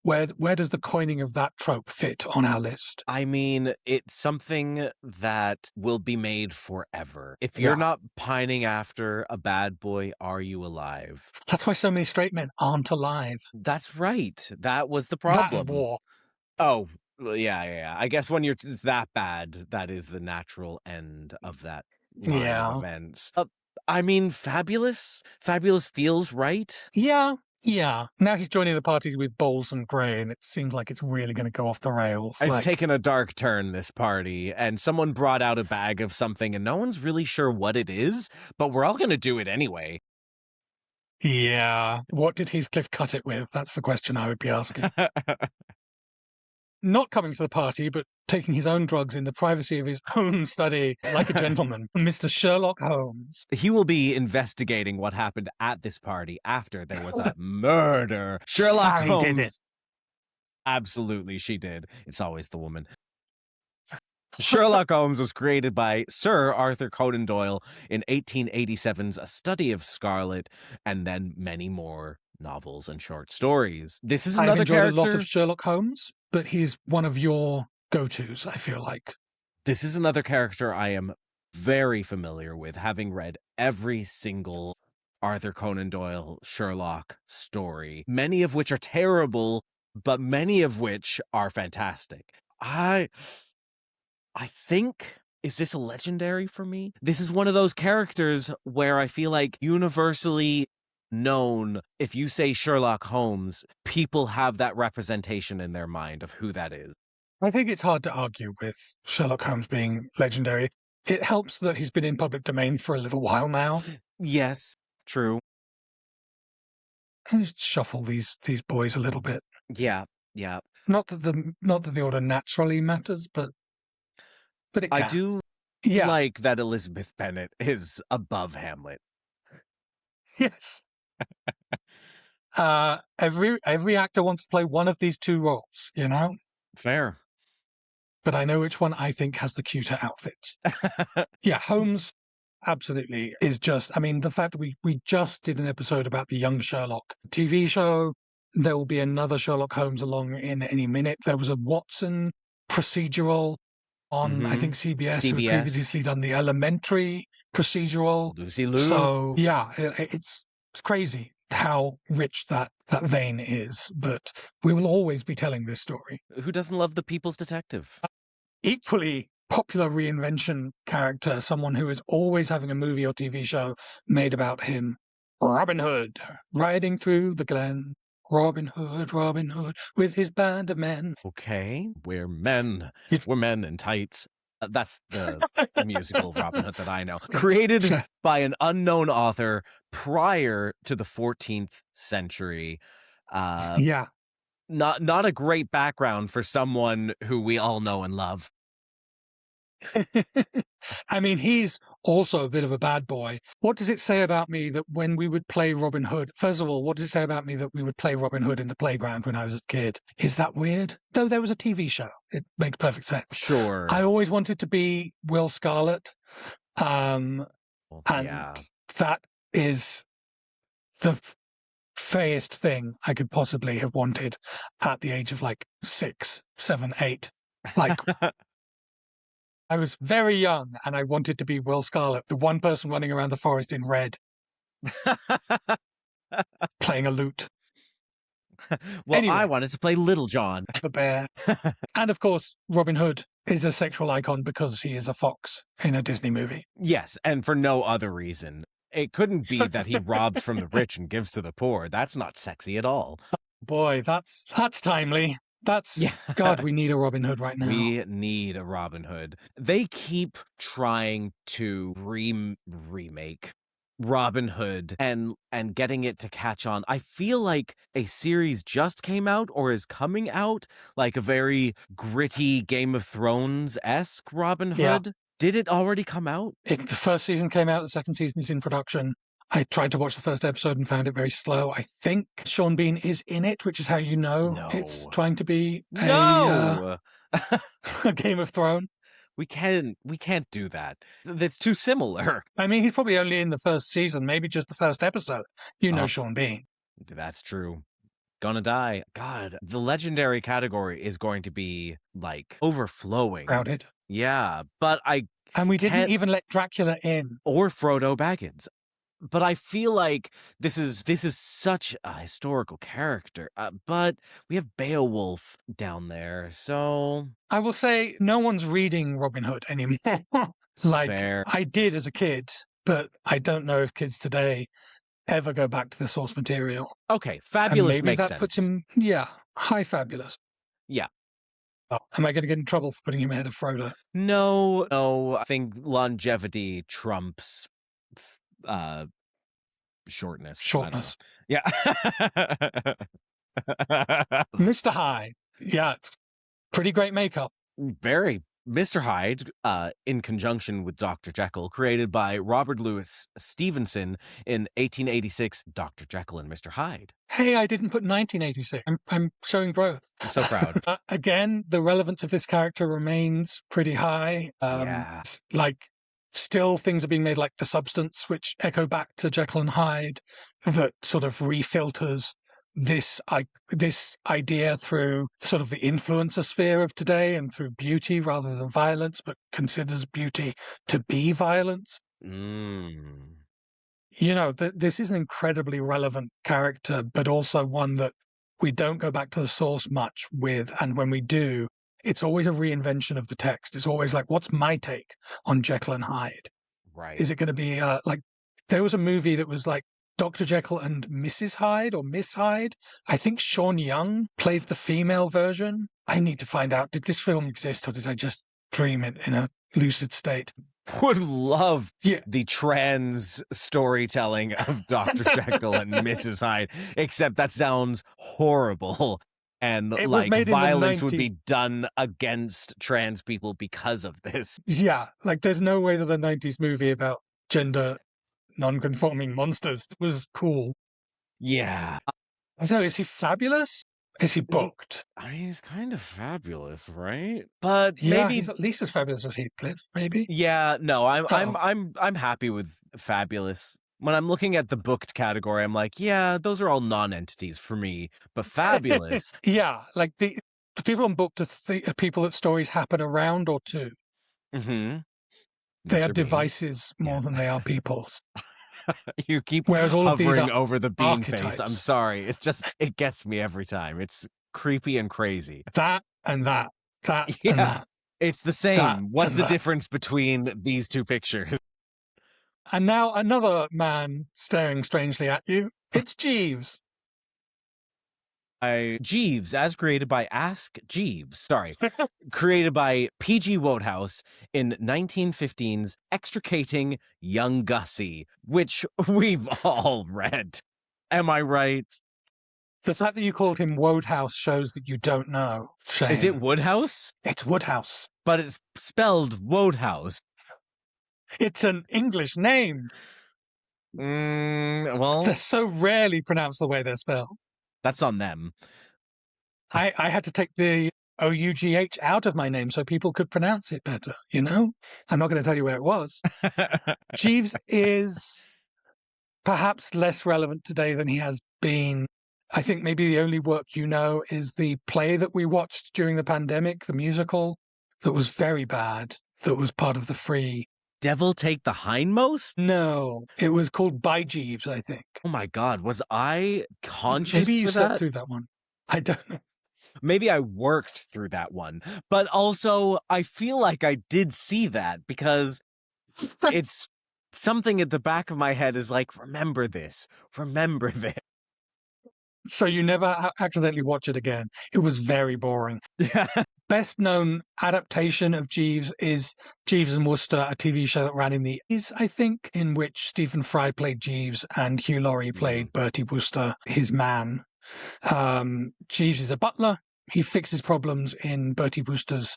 where does the coining of that trope fit on our list? I mean, it's something that will be made forever. If you're not pining after a bad boy, are you alive? That's why so many straight men aren't alive. That's right. That was the problem. That war. Oh, yeah. I guess when it's that bad, that is the natural end of that line of events. I mean, Fabulous feels right. Yeah. Now he's joining the parties with Bowles and Gray, and it seems like it's really going to go off the rails. It's taken a dark turn, this party, and someone brought out a bag of something, and no one's really sure what it is, but we're all going to do it anyway. Yeah. What did Heathcliff cut it with? That's the question I would be asking. Not coming to the party, but taking his own drugs in the privacy of his own study like a gentleman, Mr. Sherlock Holmes. He will be investigating what happened at this party after there was a murder. Sherlock Holmes did it. Absolutely, she did. It's always the woman. Sherlock Holmes was created by Sir Arthur Conan Doyle in 1887's A Study of Scarlet, and then many more novels and short stories. This is another character. I've enjoyed a lot of Sherlock Holmes, but he's one of your go-tos, I feel like. This is another character I am very familiar with, having read every single Arthur Conan Doyle Sherlock story, many of which are terrible, but many of which are fantastic. I think, is this a legendary for me? This is one of those characters where I feel like universally known, if you say Sherlock Holmes, people have that representation in their mind of who that is. I think it's hard to argue with Sherlock Holmes being legendary. It helps that he's been in public domain for a little while now. Yes, true. Just shuffle these boys a little bit. Yeah. Not that the order naturally matters, but it can. I do like that Elizabeth Bennet is above Hamlet. Yes. Every actor wants to play one of these two roles, you know? Fair. but I know which one I think has the cuter outfits. Yeah, Holmes absolutely is just, I mean, the fact that we just did an episode about the Young Sherlock TV show. There will be another Sherlock Holmes along in any minute. There was a Watson procedural on, I think, CBS, who had previously done the Elementary procedural. Lucy Liu. So, yeah, it's crazy how rich that vein is, but we will always be telling this story. Who doesn't love the People's Detective? Equally popular reinvention character, someone who is always having a movie or TV show made about him, Robin Hood, riding through the glen. Robin Hood, with his band of men. Okay, we're men. We're men in tights. That's the musical Robin Hood that I know. Created by an unknown author prior to the 14th century. Yeah. Not a great background for someone who we all know and love. I mean, he's also a bit of a bad boy. What does it say about me that when we would play Robin Hood, first of all, what does it say about me that we would play Robin Hood in the playground when I was a kid? Is that weird? Though there was a TV show. It makes perfect sense. Sure. I always wanted to be Will Scarlet. And that is the fayest thing I could possibly have wanted at the age of like 6, 7, 8. Like, I was very young and I wanted to be Will Scarlet, the one person running around the forest in red, playing a lute. Well, anyway, I wanted to play Little John. The bear. And of course, Robin Hood is a sexual icon because he is a fox in a Disney movie. Yes, and for no other reason. It couldn't be that he robs from the rich and gives to the poor. That's not sexy at all. Boy, that's timely. God, we need a Robin Hood right now. We need a Robin Hood. They keep trying to remake Robin Hood and getting it to catch on. I feel like a series just came out or is coming out, like a very gritty Game of Thrones-esque Robin Hood. Yeah. Did it already come out? The first season came out. The second season is in production. I tried to watch the first episode and found it very slow. I think Sean Bean is in it, which is how you know it's trying to be a Game of Thrones. We can't do that. That's too similar. I mean, he's probably only in the first season, maybe just the first episode. You know Sean Bean. That's true. Gonna die. God, the legendary category is going to be like overflowing. Crowded. Yeah, but and we didn't even let Dracula in. Or Frodo Baggins. But I feel like this is such a historical character. But we have Beowulf down there, so I will say no one's reading Robin Hood anymore. Fair. I did as a kid, but I don't know if kids today ever go back to the source material. Okay, Fabulous and maybe makes that sense. Puts him, high Fabulous. Yeah. Oh, am I going to get in trouble for putting him ahead of Frodo? No. I think longevity trumps shortness. Yeah. Mr. Hyde. Yeah, pretty great makeup. Very. Mr. Hyde, in conjunction with Dr. Jekyll, created by Robert Louis Stevenson in 1886, Dr. Jekyll and Mr. Hyde. Hey, I didn't put 1986. I'm showing growth. I'm so proud. Again, the relevance of this character remains pretty high. Still things are being made like The Substance, which echo back to Jekyll and Hyde, that sort of refilters this idea through sort of the influencer sphere of today and through beauty rather than violence, but considers beauty to be violence. You know, this is an incredibly relevant character, but also one that we don't go back to the source much with. And when we do, it's always a reinvention of the text. It's always like, what's my take on Jekyll and Hyde? Right. Is it going to be there was a movie that was like Dr. Jekyll and Mrs. Hyde or Miss Hyde. I think Sean Young played the female version. I need to find out, did this film exist or did I just dream it in a lucid state? Would love the trans storytelling of Dr. Jekyll and Mrs. Hyde, except that sounds horrible. And violence would be done against trans people because of this. Yeah, there's no way that a 90s movie about gender non-conforming monsters was cool. Yeah. I don't know, is he fabulous? Is he booked? I mean, he's kind of fabulous, right? But Yeah, maybe he's at least as fabulous as Heathcliff, maybe. yeah, no, Uh-oh. I'm happy with fabulous. When I'm looking at the booked category, I'm like, yeah, those are all non-entities for me. But fabulous, Yeah, like the people on booked are people that stories happen around or to. mm-hmm. They are Mr. Bean. devices more Yeah. than they are people. You keep Whereas all of these hovering are over the bean face. archetypes. I'm sorry. It's just, it gets me every time. It's creepy and crazy. That and that. That Yeah, and that. it's the That same. What's and the that. difference between these two pictures? And now another man staring strangely at you. It's Jeeves. Jeeves, as created by Ask Jeeves. Sorry. Created by P.G. Wodehouse in 1915's Extricating Young Gussie, which we've all read. Am I right? The fact that you called him Wodehouse shows that you don't know. Shane. Is it Wodehouse? It's Woodhouse. But it's spelled Wodehouse. It's an English name. Well, They're so rarely pronounced the way they're spelled. that's on them. I had to take the O-U-G-H out of my name so people could pronounce it better, you know? I'm not going to tell you where it was. Jeeves is perhaps less relevant today than he has been. I think maybe the only work you know is the play that we watched during the pandemic, the musical, that was very bad, that was part of the free. Devil Take the Hindmost? No, it was called By Jeeves, I think. Oh my God, was I conscious Maybe you for slept that? through that one. I don't know. Maybe I worked through that one. But also, I feel like I did see that because it's something at the back of my head is like, remember this, remember this. So you never accidentally watch it again. It was very boring. Best known adaptation of Jeeves is Jeeves and Wooster, a TV show that ran in the 80s, I think, in which Stephen Fry played Jeeves and Hugh Laurie played Bertie Wooster, his man. Jeeves is a butler. He fixes problems in Bertie Wooster's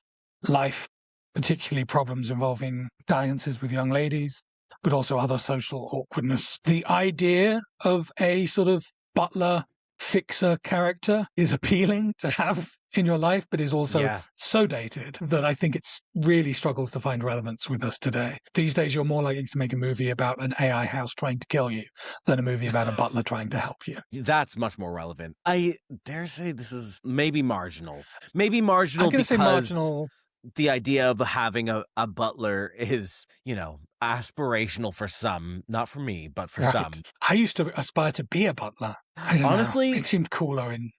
life, particularly problems involving dalliances with young ladies, but also other social awkwardness. The idea of a sort of butler fixer character is appealing to have in your life, but is also so dated that I think it's really struggles to find relevance with us today. These days, you're more likely to make a movie about an AI house trying to kill you than a movie about a butler trying to help you. That's much more relevant. I dare say this is maybe marginal. Maybe marginal I'm going to say because marginal. the idea of having a butler is, you know, aspirational for some, not for me, but for some. I used to aspire to be a butler. I don't Honestly, know. It seemed cooler in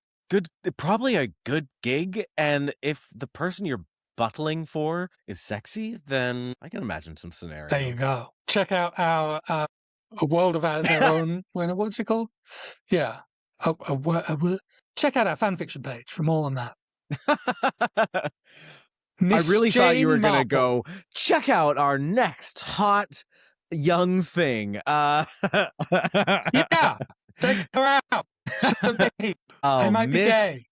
probably a good gig. And if the person you're butling for is sexy, then I can imagine some scenarios. There you go. Check out our A World of Their Own. What's it called? Yeah. Check out our fanfiction page for more on that. I really thought you were going to Marple. go, check out our next hot young thing. Yeah. Check her out. I might be gay.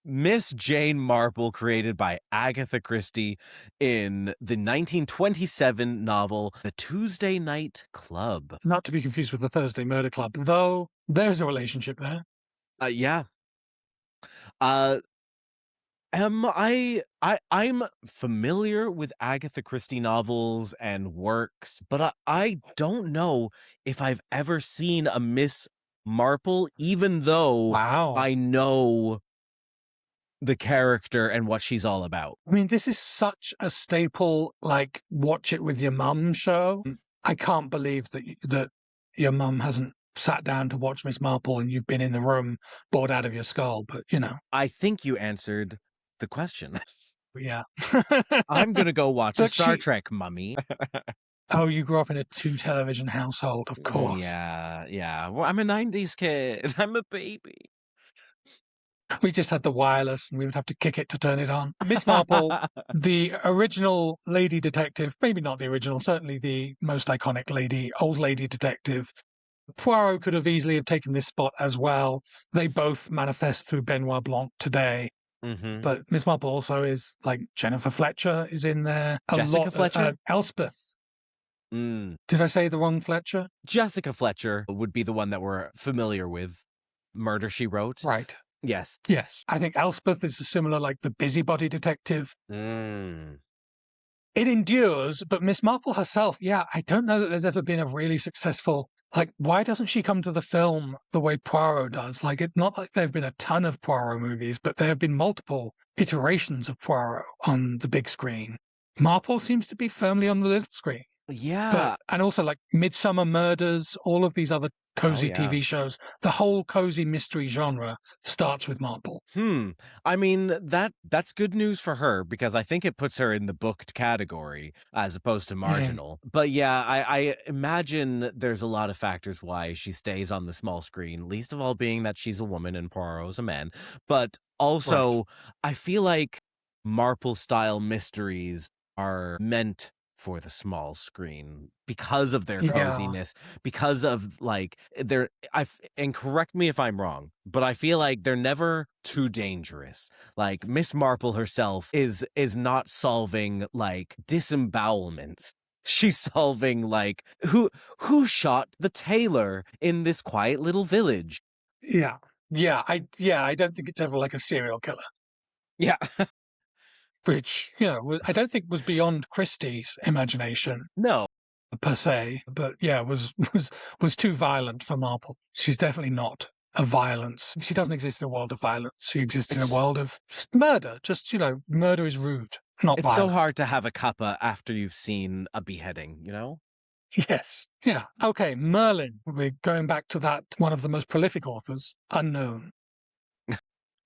Miss Jane Marple, created by Agatha Christie in the 1927 novel The Tuesday Night Club. Not to be confused with the Thursday Murder Club, though there's a relationship there. Yeah. I'm familiar with Agatha Christie novels and works, but I don't know if I've ever seen a Miss Marple, even though I know the character and what she's all about. I mean, this is such a staple, like, watch it with your mum show. I can't believe that your mum hasn't sat down to watch Miss Marple and you've been in the room bored out of your skull, but, you know. I think you answered the question. Yeah. I'm going to go watch a Star Trek, mummy. Oh, you grew up in a 2-television household, of course. Yeah. Well, I'm a 90s kid. I'm a baby. We just had the wireless and we would have to kick it to turn it on. Miss Marple, the original lady detective, maybe not the original, certainly the most iconic old lady detective. Poirot could have easily have taken this spot as well. They both manifest through Benoit Blanc today. Mm-hmm. But Miss Marple also is like Jennifer Fletcher is in there. Jessica Fletcher? Elspeth. Did I say the wrong Fletcher? Jessica Fletcher would be the one that we're familiar with. Murder, She Wrote. Right. Yes. Yes. I think Elspeth is a similar, like the busybody detective. Mm. It endures, but Miss Marple herself, yeah, I don't know that there's ever been a really successful. Like, why doesn't she come to the film the way Poirot does? Like, it's not like there have been a ton of Poirot movies, but there have been multiple iterations of Poirot on the big screen. Marple seems to be firmly on the little screen. Yeah. And also like Midsummer Murders, all of these other cozy yeah. TV shows, the whole cozy mystery genre starts with Marple. I mean, that's good news for her because I think it puts her in the booked category as opposed to marginal. But yeah, I imagine there's a lot of factors why she stays on the small screen, least of all being that she's a woman and Poirot's a man. But also, I feel like Marple-style mysteries are meant for the small screen because of their coziness, because of like and correct me if I'm wrong, but I feel like they're never too dangerous. Like Miss Marple herself is not solving like disembowelments. She's solving like who shot the tailor in this quiet little village. Yeah. I don't think it's ever like a serial killer. Yeah. Which, I don't think was beyond Christie's imagination. No. Per se, but yeah, was too violent for Marple. She's definitely not a violence. She doesn't exist in a world of violence. She exists in a world of just murder. Just, murder is rude, not It's violent. so hard to have a cuppa after you've seen a beheading, you know? Yes. Yeah. Okay, Merlin. We're going back to that, one of the most prolific authors, unknown.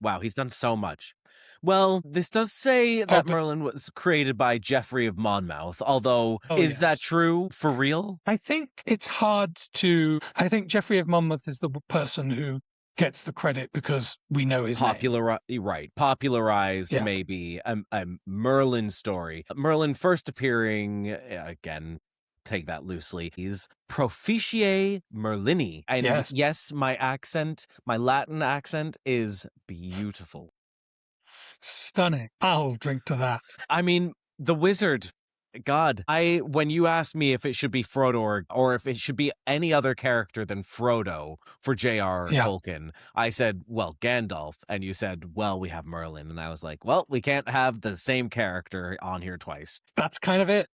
Wow, he's done so much. Well, this does say that Merlin was created by Geoffrey of Monmouth, although is that true for real? I think it's hard to... I think Geoffrey of Monmouth is the person who gets the credit because we know his name. Right. Popularized maybe a Merlin story. Merlin first appearing, again, take that loosely, is Proficiae Merlini. And yes, my Latin accent is beautiful. Stunning. I'll drink to that. I mean, the wizard, God, when you asked me if it should be Frodo or if it should be any other character than Frodo for J.R.R. Tolkien, I said, well, Gandalf. And you said, well, we have Merlin. And I was like, well, we can't have the same character on here twice. That's kind of it.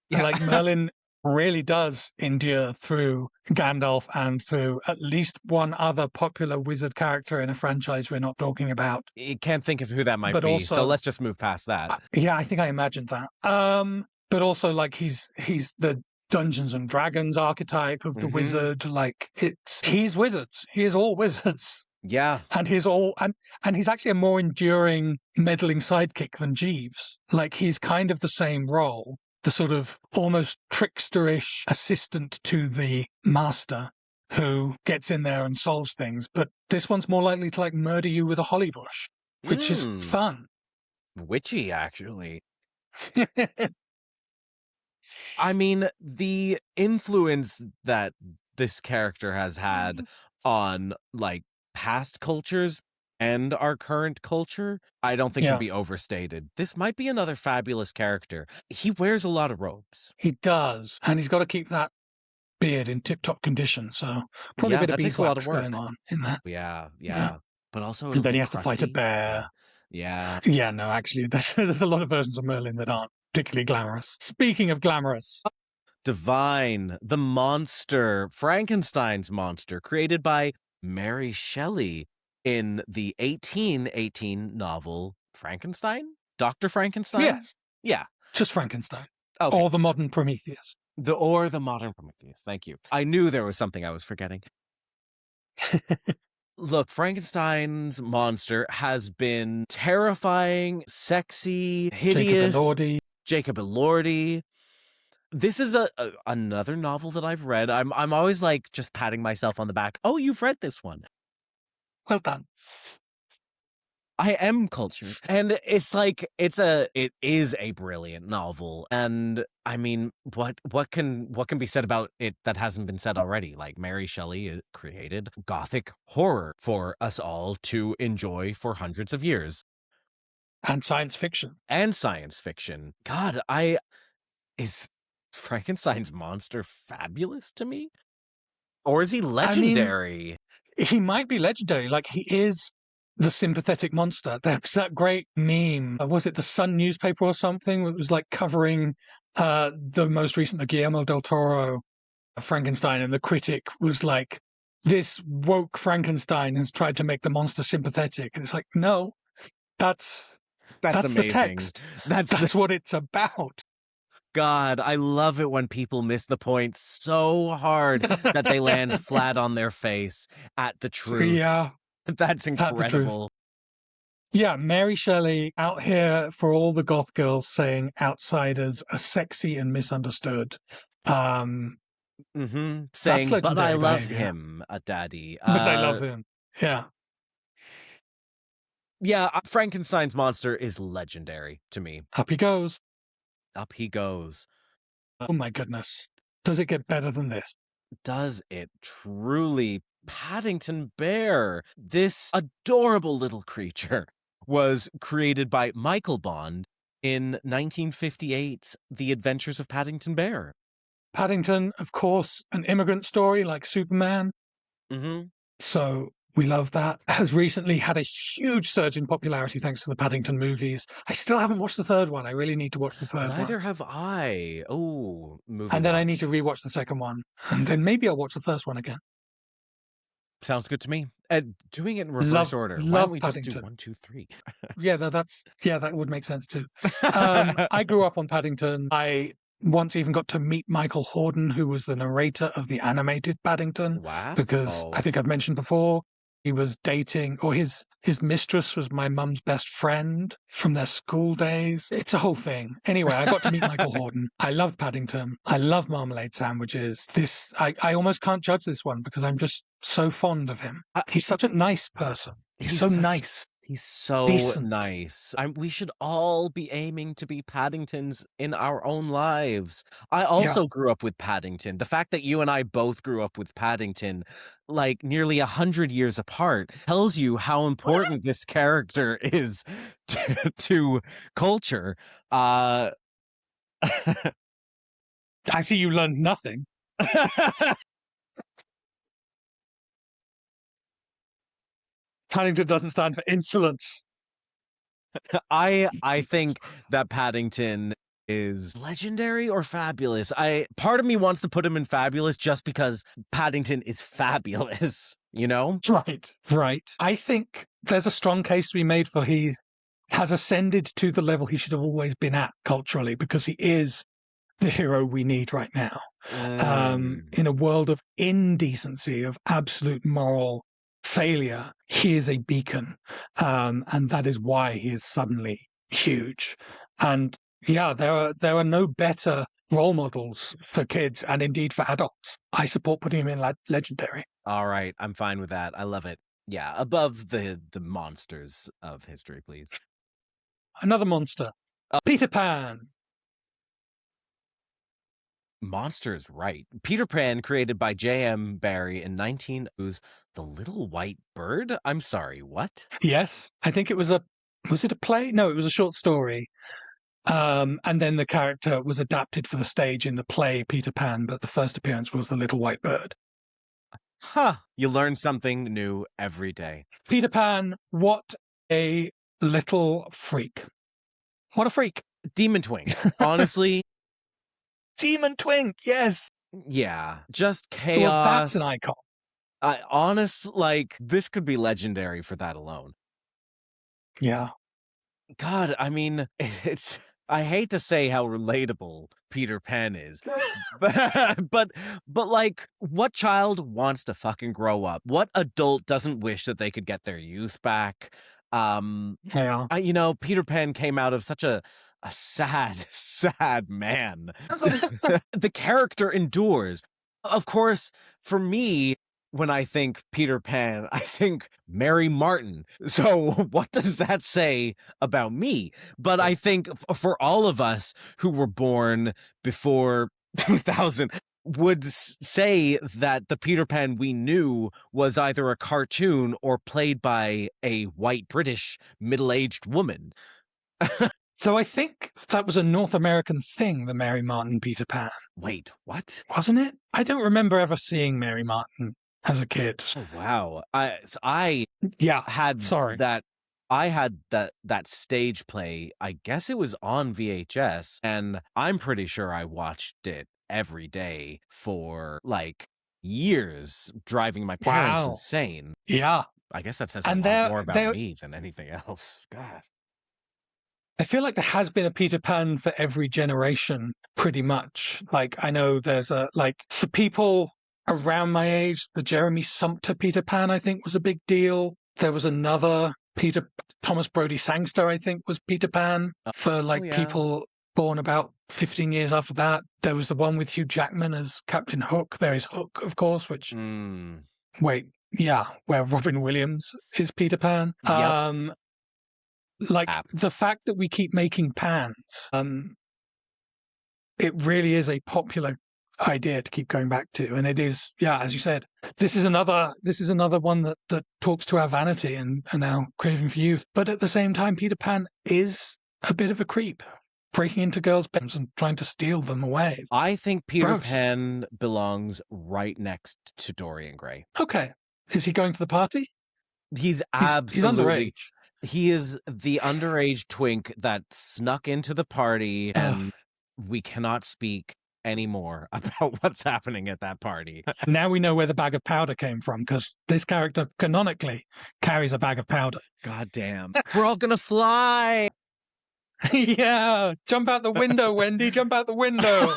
Yeah. Like Merlin really does endure through Gandalf and through at least one other popular wizard character in a franchise we're not talking about. You can't think of who that might be, so let's just move past that. Yeah, I think I imagined that. But also, like, he's the Dungeons and Dragons archetype of the wizard. Like, he's wizards. He is all wizards. Yeah. And he's actually a more enduring meddling sidekick than Jeeves. Like, he's kind of the same role. The sort of almost tricksterish assistant to the master who gets in there and solves things. But this one's more likely to like murder you with a holly bush, which is fun. Witchy, actually. I mean, the influence that this character has had on like past cultures and our current culture, I don't think can be overstated. This might be another fabulous character. He wears a lot of robes. He does. And he's got to keep that beard in tip-top condition. So probably a bit of beeswax going on in that. Yeah. But also... And then he has to fight a bear. Yeah. Yeah, no, actually, there's a lot of versions of Merlin that aren't particularly glamorous. Speaking of glamorous... Divine, the monster, Frankenstein's monster, created by Mary Shelley in the 1818 novel Frankenstein? Dr. Frankenstein? Yes. Yeah. Just Frankenstein. Okay. Or the modern Prometheus. The modern Prometheus. Thank you. I knew there was something I was forgetting. Look, Frankenstein's monster has been terrifying, sexy, hideous. Jacob Elordi. This is another novel that I've read. I'm always like just patting myself on the back. Oh, you've read this one. Well done. I am cultured. And it's like it is a brilliant novel. And I mean, what can be said about it that hasn't been said already? Like Mary Shelley created gothic horror for us all to enjoy for hundreds of years. And science fiction. God, is Frankenstein's monster fabulous to me? Or is he legendary? I mean, he might be legendary. Like, he is the sympathetic monster. There's that great meme. Was it the Sun newspaper or something? It was like covering the most recent Guillermo del Toro Frankenstein, and the critic was like, this woke Frankenstein has tried to make the monster sympathetic. And it's like, no, that's amazing. the text. That's what it's about. God, I love it when people miss the point so hard that they land flat on their face at the truth. Yeah. That's incredible. Yeah, Mary Shelley out here for all the goth girls saying outsiders are sexy and misunderstood. Saying, but I love him, Daddy. But I love him. Yeah. Yeah, Frankenstein's monster is legendary to me. Up he goes. Up he goes. Oh my goodness. Does it get better than this? Does it truly? Paddington Bear, this adorable little creature, was created by Michael Bond in 1958's The Adventures of Paddington Bear. Paddington, of course, an immigrant story like Superman. So we love that. Has recently had a huge surge in popularity thanks to the Paddington movies. I still haven't watched the third one. I really need to watch the third one. Neither have I. Oh, movie. And then I need to rewatch the second one. And then maybe I'll watch the first one again. Sounds good to me. And doing it in reverse order. Why don't we just do 1, 2, 3? That would make sense too. I grew up on Paddington. I once even got to meet Michael Hordern, who was the narrator of the animated Paddington. Wow. Because I think I've mentioned before, he was dating, or his mistress was my mum's best friend from their school days. It's a whole thing. Anyway, I got to meet Michael Hordern. I loved Paddington. I love marmalade sandwiches. I almost can't judge this one because I'm just so fond of him. He's such a nice person. He's so nice. He's so decent. Nice. We should all be aiming to be Paddingtons in our own lives. I also grew up with Paddington. The fact that you and I both grew up with Paddington, like nearly 100 years apart, tells you how important this character is to culture. I see you learned nothing. Paddington doesn't stand for insolence. I think that Paddington is legendary or fabulous. Part of me wants to put him in fabulous just because Paddington is fabulous, you know? Right. I think there's a strong case to be made for he has ascended to the level he should have always been at culturally, because he is the hero we need right now. In a world of indecency, of absolute moral failure, he is a beacon, and that is why he is suddenly huge. And there are no better role models for kids and indeed for adults. I support putting him in legendary. All right, I'm fine with that. I love it. Yeah, above the monsters of history, please. Another monster, Peter Pan. Monsters, right. Peter Pan, created by J.M. Barrie in 1902's The Little White Bird? I'm sorry, what? Yes, I think was it a play? No, it was a short story. And then the character was adapted for the stage in the play Peter Pan, but the first appearance was The Little White Bird. Huh. You learn something new every day. Peter Pan, what a little freak. What a freak. Demon twink. Honestly. Demon twink, yes. Yeah, just chaos. Well, that's an icon. This could be legendary for that alone. Yeah. God, I mean, I hate to say how relatable Peter Pan is, but like, what child wants to fucking grow up? What adult doesn't wish that they could get their youth back? Peter Pan came out of such a sad man. The character endures. Of course, for me, when I think Peter Pan, I think Mary Martin. So what does that say about me? But I think for all of us who were born before 2000 would say that the Peter Pan we knew was either a cartoon or played by a white British middle-aged woman. So I think that was a North American thing, the Mary Martin Peter Pan. Wait, what? Wasn't it? I don't remember ever seeing Mary Martin as a kid. Oh wow. I Yeah, had sorry. that stage play. I guess it was on VHS, and I'm pretty sure I watched it every day for like years, driving my parents Wow. insane. Yeah. I guess that says And a lot more about there, me than anything else. God. I feel like there has been a Peter Pan for every generation, pretty much. Like, I know there's for people around my age, the Jeremy Sumpter Peter Pan, I think, was a big deal. There was another Thomas Brodie Sangster, I think, was Peter Pan for Yeah. people born about 15 years after that. There was the one with Hugh Jackman as Captain Hook. There is Hook, of course, which, where Robin Williams is Peter Pan. Yep. The fact that we keep making Pans, it really is a popular idea to keep going back to, and it is, as you said, this is another one that talks to our vanity and our craving for youth. But at the same time, Peter Pan is a bit of a creep, breaking into girls' bedrooms and trying to steal them away. I think Peter Gross. Pan belongs right next to Dorian Gray. Okay, is he going to the party? He's absolutely. He's underage. He is the underage twink that snuck into the party, and we cannot speak anymore about what's happening at that party. And now we know where the bag of powder came from, because this character canonically carries a bag of powder. God damn. We're all gonna fly! Yeah, jump out the window, Wendy, jump out the window.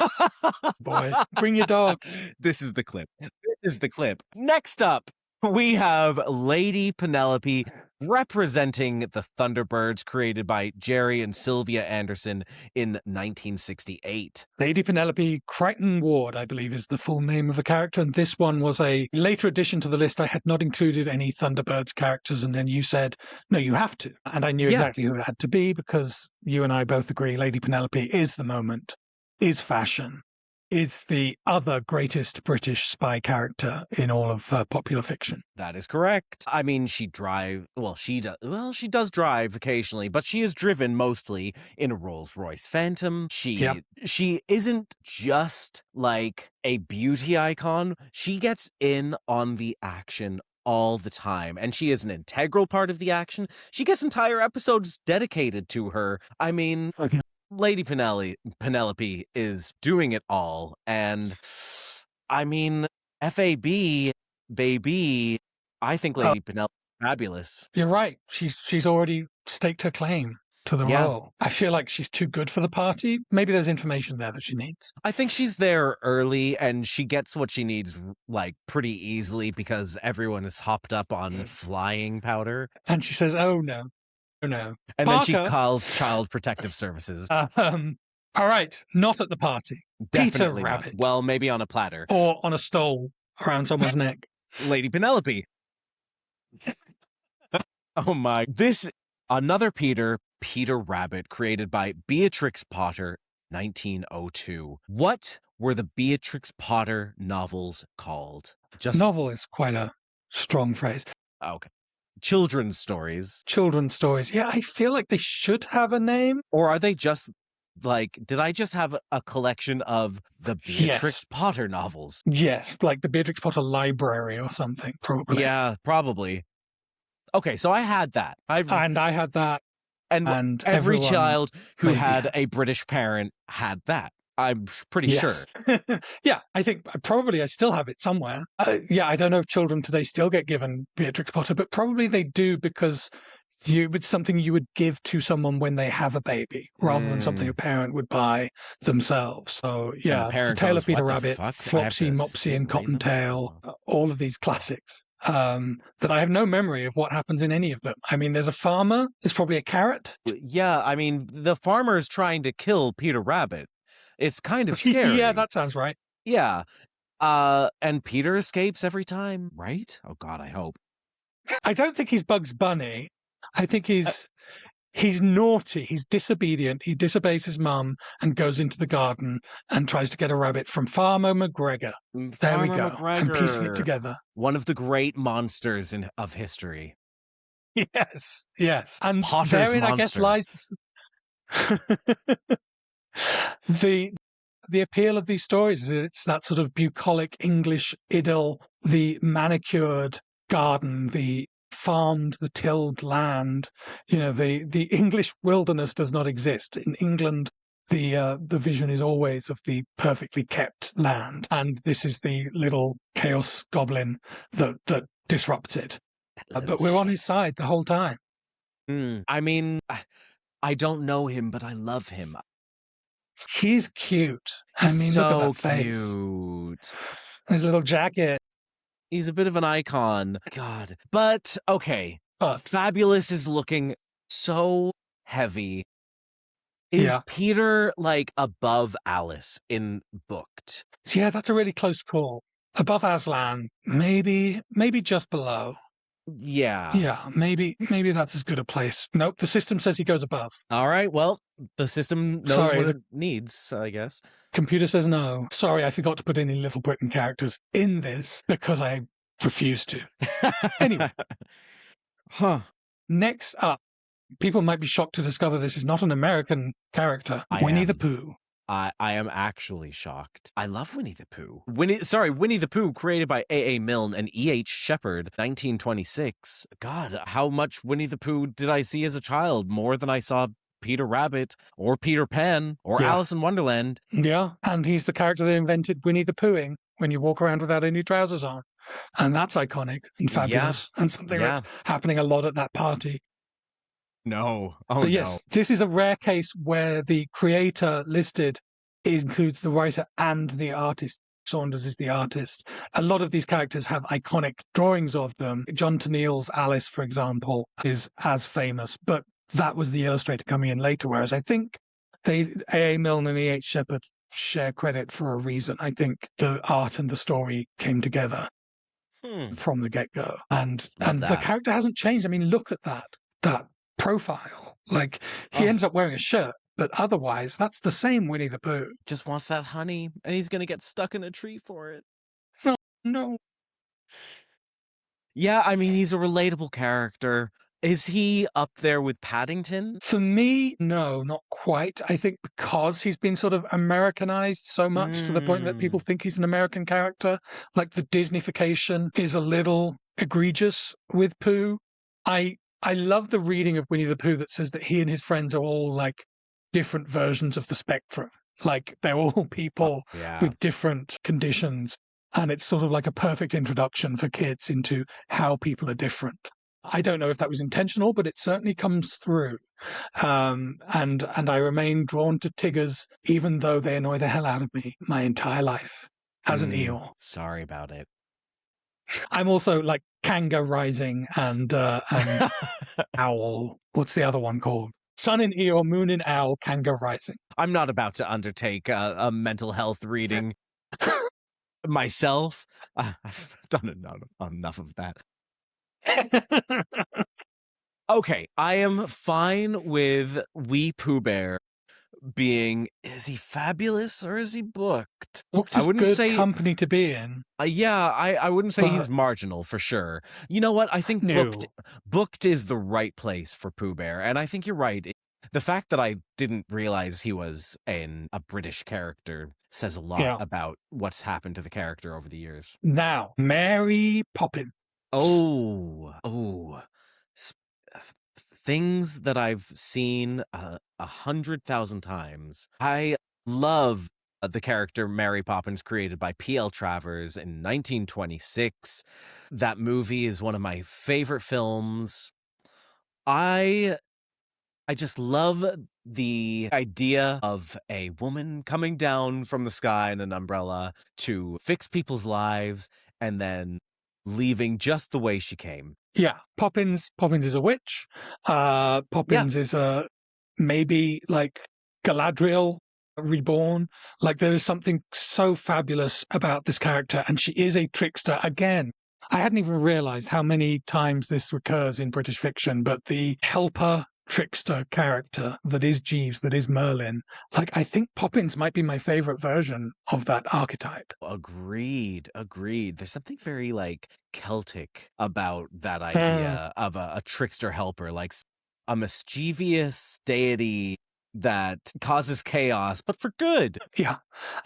Boy, bring your dog. This is the clip. Next up, we have Lady Penelope, representing the Thunderbirds, created by Jerry and Sylvia Anderson in 1968. Lady Penelope Crichton Ward, I believe, is the full name of the character, and this one was a later addition to the list. I had not included any Thunderbirds characters, and then you said, no, you have to. And I knew exactly who it had to be, because you and I both agree Lady Penelope is the moment, is fashion, is the other greatest British spy character in all of popular fiction. That is correct. I mean, she does drive occasionally, but she is driven mostly in a Rolls-Royce Phantom. She isn't just like a beauty icon. She gets in on the action all the time, and she is an integral part of the action. She gets entire episodes dedicated to her. I mean, Lady Penelope is doing it all, and I mean, FAB, baby, I think Lady Penelope is fabulous. You're right. She's already staked her claim to the role. I feel like she's too good for the party. Maybe there's information there that she needs. I think she's there early, and she gets what she needs like pretty easily, because everyone is hopped up on flying powder. And she says, oh no. No. And Parker, then she calls Child Protective Services. All right, not at the party. Definitely Peter Rabbit. Not. Well, maybe on a platter. Or on a stole around someone's neck. Lady Penelope. Oh my. Another Peter Rabbit, created by Beatrix Potter, 1902. What were the Beatrix Potter novels called? Novel is quite a strong phrase. Okay. Children's stories. Yeah, I feel like they should have a name. Or are they just like, did I just have a collection of the Beatrix Potter novels? Yes, like the Beatrix Potter Library or something, probably. Yeah, probably. Okay, so I had that. And I had that. And every child who had a British parent had that. I'm pretty sure. Yeah, I think probably I still have it somewhere. I don't know if children today still get given Beatrix Potter, but probably they do, because it's something you would give to someone when they have a baby, rather than something a parent would buy themselves. So the Tale of Peter Rabbit, Flopsy, Mopsy and Cottontail, all of these classics. That I have no memory of what happens in any of them. I mean, there's a farmer, there's probably a carrot. Yeah, I mean, the farmer is trying to kill Peter Rabbit. It's kind of scary. Yeah, that sounds right. Yeah. And Peter escapes every time, right? Oh, God, I hope. I don't think he's Bugs Bunny. I think he's naughty. He's disobedient. He disobeys his mum and goes into the garden and tries to get a rabbit from Farmer McGregor. There we go. I'm piecing it together. One of the great monsters of history. Yes. And Potter's therein, monster. I guess, lies the appeal of these stories. It's that sort of bucolic English idyll the manicured garden, the farmed, the tilled land. The English wilderness does not exist. In England, the vision is always of the perfectly kept land, and this is the little chaos goblin that disrupts it. But we're on his side the whole time. I mean, I don't know him, but I love him. He's cute. I mean, so look at that face. Cute. His little jacket. He's a bit of an icon. God. But, okay. But Fabulous is looking so heavy. Is Peter, like, above Alice in Booked? Yeah, that's a really close call. Above Aslan, maybe just below. Yeah. Yeah, maybe that's as good a place. Nope, the system says he goes above. All right, well, the system knows what it needs, I guess. Computer says no. Sorry, I forgot to put any Little Britain characters in this because I refused to. Anyway. Next up, people might be shocked to discover this is not an American character. Winnie the Pooh. I am actually shocked. I love Winnie the Pooh. Winnie the Pooh, created by A.A. Milne and E.H. Shepard, 1926. God, how much Winnie the Pooh did I see as a child? More than I saw Peter Rabbit or Peter Pan or Alice in Wonderland. Yeah, and he's the character that invented Winnie the Poohing, when you walk around without any trousers on. And that's iconic and fabulous and something that's happening a lot at that party. No. But yes, this is a rare case where the creator listed includes the writer and the artist. Saunders is the artist. A lot of these characters have iconic drawings of them. John Tenniel's Alice, for example, is as famous, but that was the illustrator coming in later, whereas I think A.A. Milne and E.H. Shepard share credit for a reason. I think the art and the story came together from the get-go. And the character hasn't changed. I mean, look at that profile. Like, he ends up wearing a shirt, but otherwise, that's the same Winnie the Pooh. Just wants that honey, and he's going to get stuck in a tree for it. No. Yeah, I mean, he's a relatable character. Is he up there with Paddington? For me, no, not quite. I think because he's been sort of Americanized so much to the point that people think he's an American character, like the Disneyfication is a little egregious with Pooh. I love the reading of Winnie the Pooh that says that he and his friends are all like different versions of the spectrum. Like they're all people with different conditions. And it's sort of like a perfect introduction for kids into how people are different. I don't know if that was intentional, but it certainly comes through. And I remain drawn to Tiggers, even though they annoy the hell out of me my entire life as an eel. Sorry about it. I'm also like Kanga Rising and Owl. What's the other one called? Sun in Eel, Moon in Owl, Kanga Rising. I'm not about to undertake a mental health reading myself. I've done enough of that. Okay, I am fine with Wee Pooh Bear being, is he fabulous or is he booked? Booked is good company to be in. I wouldn't say he's marginal for sure. You know what? I think booked is the right place for Pooh Bear. And I think you're right. The fact that I didn't realize he was a British character says a lot about what's happened to the character over the years. Now, Mary Poppins. Things that I've seen 100,000 times. I love the character Mary Poppins, created by P.L. Travers in 1926. That movie is one of my favorite films. I just love the idea of a woman coming down from the sky in an umbrella to fix people's lives and then leaving just the way she came. Yeah, Poppins is a witch. Poppins is a maybe like Galadriel reborn. Like there is something so fabulous about this character, and she is a trickster again. I hadn't even realized how many times this recurs in British fiction, but the helper trickster character that is Jeeves, that is Merlin, like I think Poppins might be my favorite version of that archetype. Agreed. There's something very like Celtic about that idea of a trickster helper, like a mischievous deity that causes chaos, but for good. Yeah.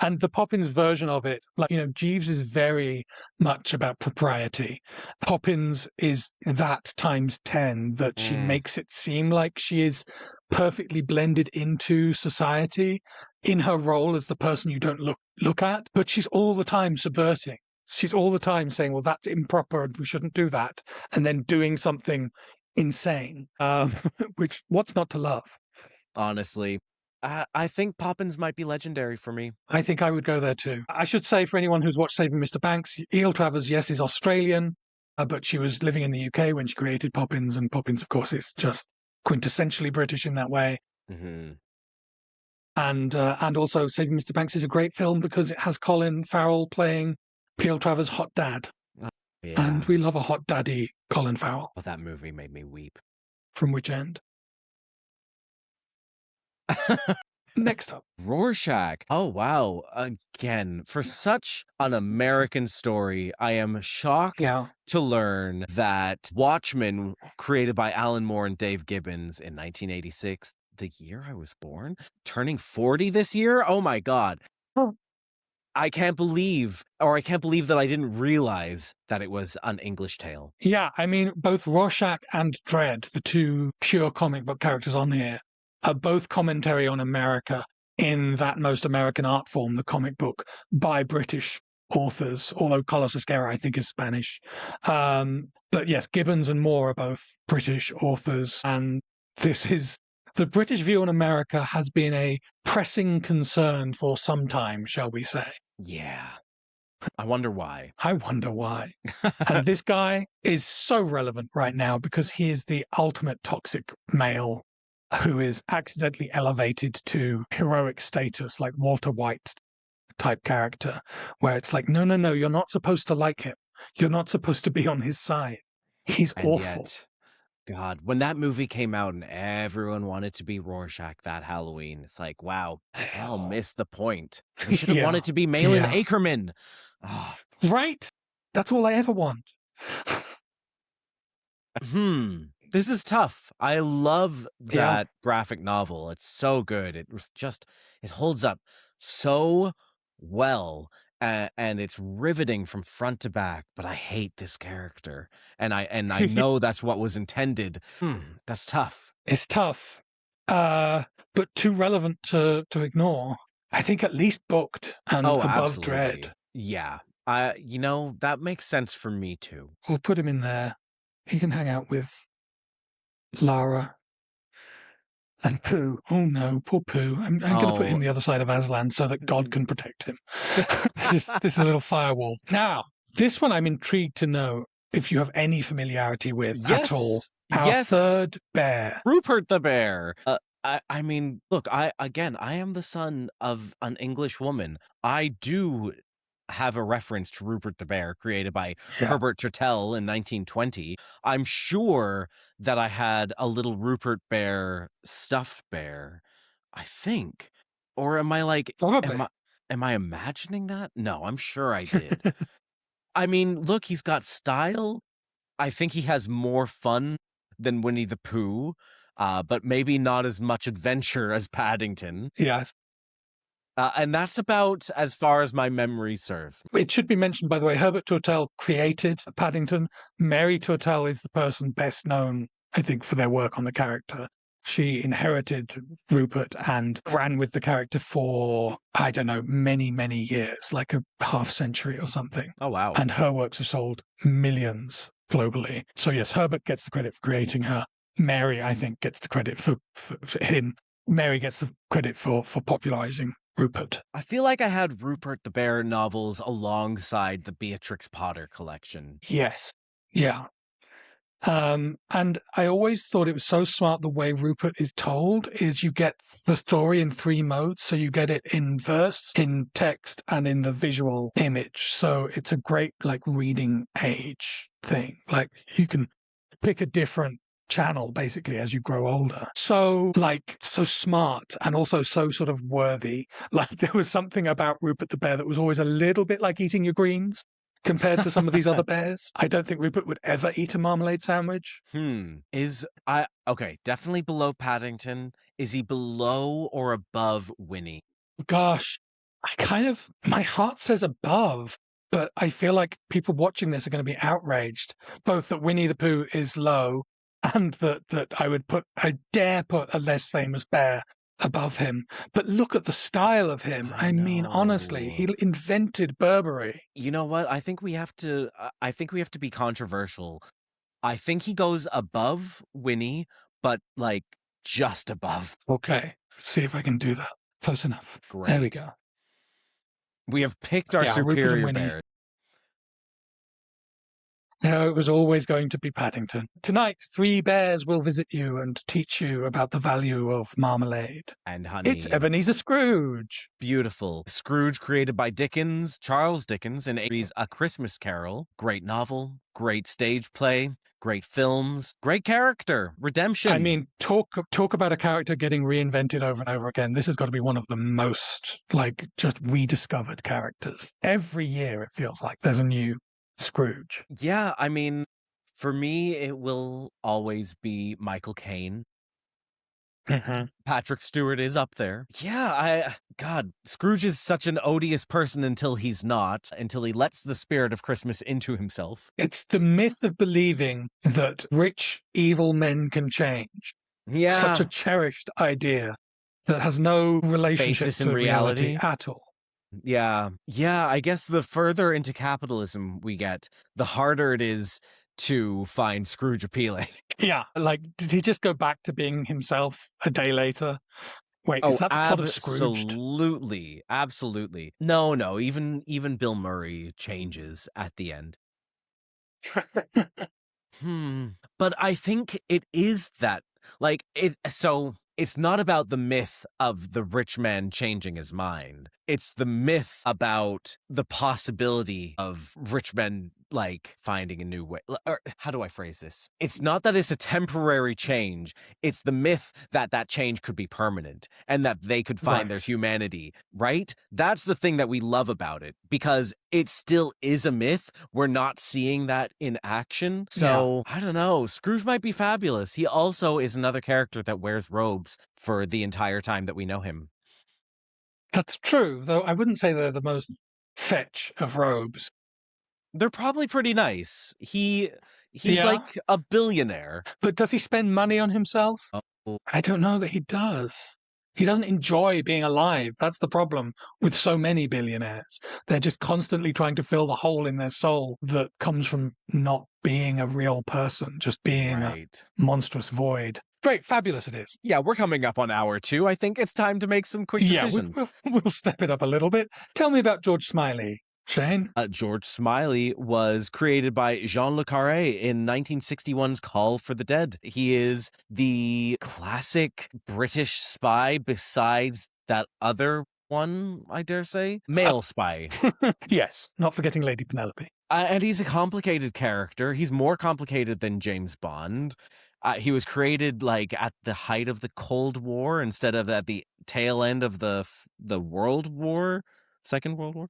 And the Poppins version of it, like, Jeeves is very much about propriety. Poppins is that times 10, that she makes it seem like she is perfectly blended into society in her role as the person you don't look at, but she's all the time subverting. She's all the time saying, well, that's improper and we shouldn't do that, and then doing something insane, which, what's not to love? Honestly, I think Poppins might be legendary for me. I think I would go there too. I should say, for anyone who's watched Saving Mr. Banks, Eel Travers, yes, is Australian, but she was living in the UK when she created Poppins, and Poppins, of course, is just quintessentially British in that way. Mm-hmm. And also, Saving Mr. Banks is a great film because it has Colin Farrell playing Eel Travers' hot dad. Yeah. And we love a hot daddy Colin Farrell. Well, that movie made me weep. From which end? Next up, Rorschach. Oh, wow. Again, for such an American story, I am shocked to learn that Watchmen, created by Alan Moore and Dave Gibbons in 1986, the year I was born, turning 40 this year. Oh, my God. I can't believe that I didn't realize that it was an English tale. Yeah, I mean, both Rorschach and Dredd, the two pure comic book characters on here, are both commentary on America in that most American art form, the comic book, by British authors, although Carlos Esquerra, I think, is Spanish. But yes, Gibbons and Moore are both British authors, and this is... The British view on America has been a pressing concern for some time, shall we say. Yeah. I wonder why. I wonder why. And this guy is so relevant right now because he is the ultimate toxic male who is accidentally elevated to heroic status, like Walter White type character, where it's like, no, you're not supposed to like him. You're not supposed to be on his side. He's awful. Yet, God, when that movie came out and everyone wanted to be Rorschach that Halloween, it's like, wow, I'll miss the point. I should have wanted to be Malin Akerman. Oh. Right? That's all I ever want. This is tough. I love that graphic novel. It's so good. It holds up so well. And it's riveting from front to back, but I hate this character, and I know that's what was intended. That's tough. It's tough, but too relevant to ignore. I think at least booked and above absolutely. Dredd. Yeah, that makes sense for me too. We'll put him in there. He can hang out with Lara and Pooh. Oh no, poor Pooh. I'm going to put him the other side of Aslan so that God can protect him. This is a little firewall. Now, this one I'm intrigued to know if you have any familiarity with at all. Our third bear. Rupert the Bear. I mean, look, I am the son of an English woman. I do have a reference to Rupert the Bear, created by Herbert Turtell in 1920. I'm sure that I had a little Rupert Bear stuffed bear, I think. Or am I like, am I imagining that? No, I'm sure I did. I mean, look, he's got style. I think he has more fun than Winnie the Pooh, but maybe not as much adventure as Paddington. Yes. And that's about as far as my memory serves. It should be mentioned, by the way, Herbert Turtell created Paddington. Mary Turtell is the person best known, I think, for their work on the character. She inherited Rupert and ran with the character for, I don't know, many, many years, like a half century or something. Oh, wow. And her works have sold millions globally. So yes, Herbert gets the credit for creating her. Mary, I think, gets the credit for him. Mary gets the credit for popularizing Rupert. I feel like I had Rupert the Bear novels alongside the Beatrix Potter collection. Yes. Yeah. And I always thought it was so smart the way Rupert is told is you get the story in 3 modes. So you get it in verse, in text, and in the visual image. So it's a great reading age thing. Like you can pick a different channel basically as you grow older. So so smart and also so sort of worthy. Like there was something about Rupert the Bear that was always a little bit like eating your greens. compared to some of these other bears. I don't think Rupert would ever eat a marmalade sandwich. Okay, definitely below Paddington. Is he below or above Winnie? Gosh, my heart says above, but I feel like people watching this are going to be outraged, both that Winnie the Pooh is low and that I dare put a less famous bear above him. But look at the style of him. I mean, honestly, he invented Burberry. You know what? I think we have to be controversial. I think he goes above Winnie, but like just above. Okay, let's see if I can do that. Close enough. Great. There we go. We have picked our superior bears. No, it was always going to be Paddington. Tonight, 3 bears will visit you and teach you about the value of marmalade. And honey. It's Ebenezer Scrooge. Beautiful. Scrooge, created by Charles Dickens, in A Christmas Carol. Great novel, great stage play, great films, great character, redemption. I mean, talk about a character getting reinvented over and over again. This has got to be one of the most, just rediscovered characters. Every year, it feels like there's a new Scrooge. Yeah, I mean, for me, it will always be Michael Caine. Mm-hmm. Patrick Stewart is up there. Yeah, God, Scrooge is such an odious person until he's not, until he lets the spirit of Christmas into himself. It's the myth of believing that rich, evil men can change. Yeah. Such a cherished idea that has no relationship to reality at all. Yeah, I guess the further into capitalism we get, the harder it is to find Scrooge appealing. Yeah, did he just go back to being himself a day later? Wait, is that the plot of Scrooge? Absolutely. No, even Bill Murray changes at the end. But I think it is that, it's not about the myth of the rich man changing his mind. It's the myth about the possibility of rich men, finding a new way. Or how do I phrase this? It's not that it's a temporary change. It's the myth that that change could be permanent and that they could find their humanity, right? That's the thing that we love about it, because it still is a myth. We're not seeing that in action. So, I don't know. Scrooge might be fabulous. He also is another character that wears robes for the entire time that we know him. That's true, though I wouldn't say they're the most fetch of robes. They're probably pretty nice. He's like a billionaire. But does he spend money on himself? Oh. I don't know that he does. He doesn't enjoy being alive. That's the problem with so many billionaires. They're just constantly trying to fill the hole in their soul that comes from not being a real person, just being a monstrous void. Great, fabulous it is. Yeah, we're coming up on hour 2. I think it's time to make some quick decisions. We'll step it up a little bit. Tell me about George Smiley, Shane. George Smiley was created by Jean Le Carré in 1961's Call for the Dead. He is the classic British spy besides that other one, I dare say. Male spy. Yes, not forgetting Lady Penelope. And he's a complicated character. He's more complicated than James Bond. He was created at the height of the Cold War instead of at the tail end of the World War, Second World War.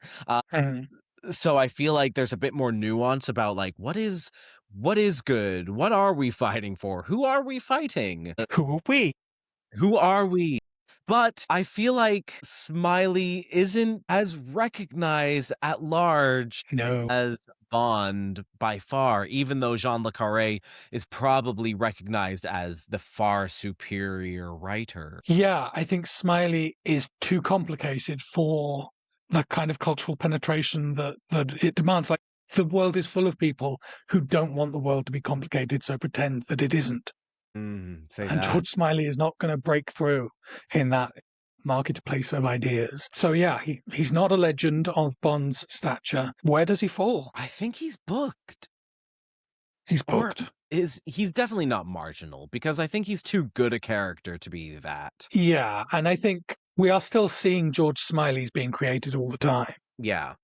So I feel like there's a bit more nuance about what is good? What are we fighting for? Who are we fighting? Who are we? Who are we? But I feel like Smiley isn't as recognized at large as Bond by far, even though Jean Le Carré is probably recognized as the far superior writer. Yeah, I think Smiley is too complicated for the kind of cultural penetration that it demands. The world is full of people who don't want the world to be complicated, so pretend that it isn't. George Smiley is not going to break through in that marketplace of ideas. So yeah, he's not a legend of Bond's stature. Where does he fall? I think he's booked. He's booked. He's definitely not marginal, because I think he's too good a character to be that. Yeah, and I think we are still seeing George Smileys being created all the time. Yeah.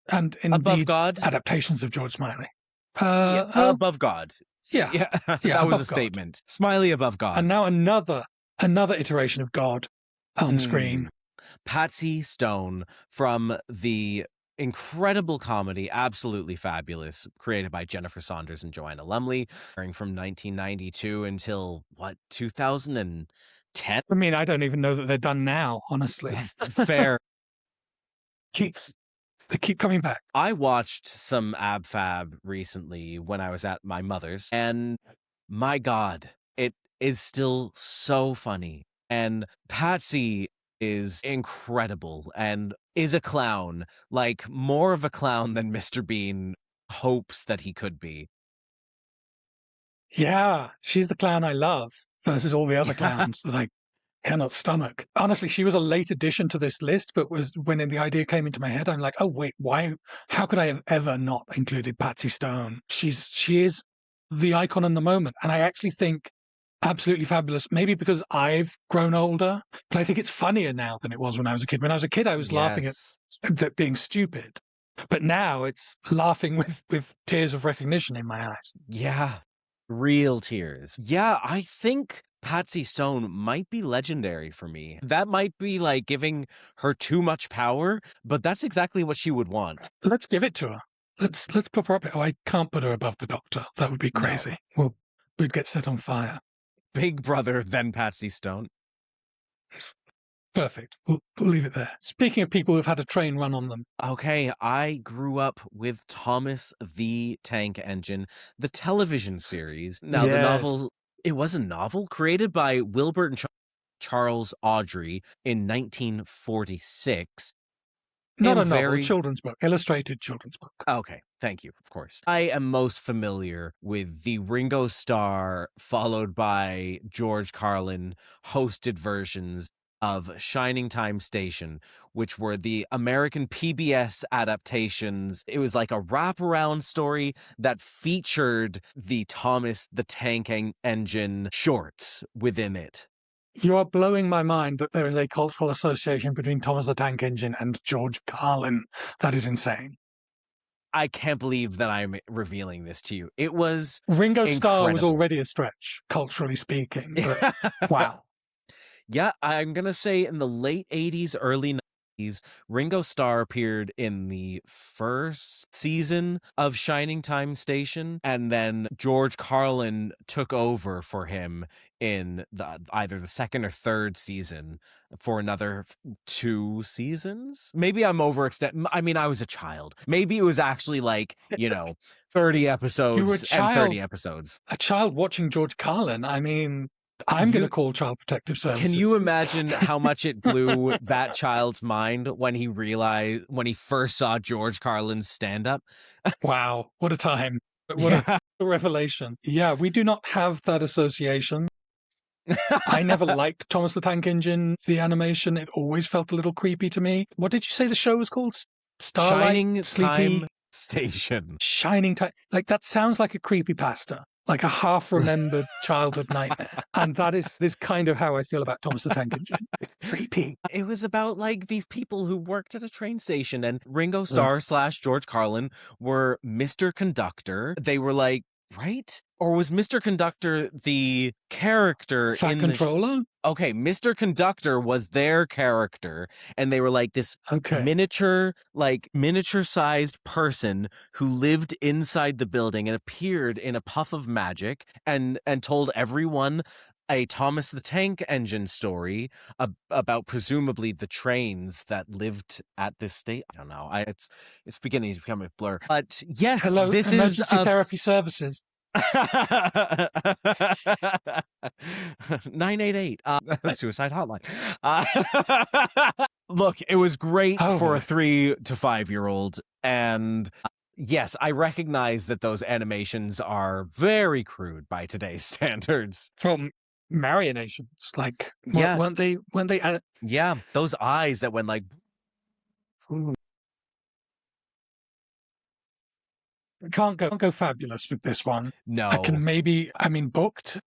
And indeed, Above God? Adaptations of George Smiley. Above God. Yeah. That was a statement. Smiley above God. And now another iteration of God on screen. Patsy Stone from the incredible comedy, absolutely fabulous, created by Jennifer Saunders and Joanna Lumley, airing from 1992 until, 2010? I mean, I don't even know that they're done now, honestly. Fair. They keep coming back. I watched some Ab Fab recently when I was at my mother's, and my God, it is still so funny. And Patsy is incredible and is a clown, like more of a clown than Mr. Bean hopes that he could be. Yeah, she's the clown I love versus all the other clowns that I cannot stomach. Honestly, she was a late addition to this list, but was when the idea came into my head, I'm like, oh wait, why? How could I have ever not included Patsy Stone? She is the icon in the moment, and I actually think absolutely fabulous. Maybe because I've grown older, but I think it's funnier now than it was when I was a kid. When I was a kid, I was laughing at that being stupid, but now it's laughing with tears of recognition in my eyes. Yeah, real tears. Yeah, I think Patsy Stone might be legendary for me. That might be like giving her too much power, but that's exactly what she would want. Let's give it to her. Let's put her up. Oh, I can't put her above the Doctor. That would be crazy. No. We'd get set on fire. Big Brother, then Patsy Stone. Perfect. We'll leave it there. Speaking of people who've had a train run on them. Okay, I grew up with Thomas the Tank Engine, the television series. Now, the novel, it was a novel created by Wilbert and Charles Audrey in 1946. Not a novel, children's book, illustrated children's book. Okay, thank you, of course. I am most familiar with the Ringo Starr followed by George Carlin hosted versions of Shining Time Station, which were the American PBS adaptations. It was like a wraparound story that featured the Thomas the Tank Engine shorts within it. You are blowing my mind that there is a cultural association between Thomas the Tank Engine and George Carlin. That is insane. I can't believe that I'm revealing this to you. It was Ringo Starr was already a stretch, culturally speaking. But wow. Yeah, I'm going to say in the late 80s, early 90s, Ringo Starr appeared in the first season of Shining Time Station, and then George Carlin took over for him in either the second or third season for another 2 seasons. Maybe I'm overextending. I mean, I was a child. Maybe it was actually 30 episodes you were a child, and 30 episodes. A child watching George Carlin. I mean, I'm going to call Child Protective Services. Can you imagine how much it blew that child's mind when he first saw George Carlin's stand-up? Wow, what a time. What a revelation. Yeah, we do not have that association. I never liked Thomas the Tank Engine, the animation. It always felt a little creepy to me. What did you say the show was called? Starlight? Shining Sleepy? Time Station. Shining Time. That sounds like a creepypasta. Like a half-remembered childhood nightmare. And that is kind of how I feel about Thomas the Tank Engine. It's creepy. It was about these people who worked at a train station, and Ringo Starr / George Carlin were Mr. Conductor. They were right? Or was Mr. Conductor the character Fat Controller? Okay, Mr. Conductor was their character, and they were this miniature-sized person who lived inside the building and appeared in a puff of magic and told everyone a Thomas the Tank Engine story about presumably the trains that lived at this state. I don't know. It's beginning to become a blur. But yes, this is therapy services. 988 suicide hotline. Look, it was great for a 3 to 5 year old, and yes, I recognize that those animations are very crude by today's standards. From marionations, weren't they? Yeah, those eyes that went Can't go fabulous with this one. No. I can booked.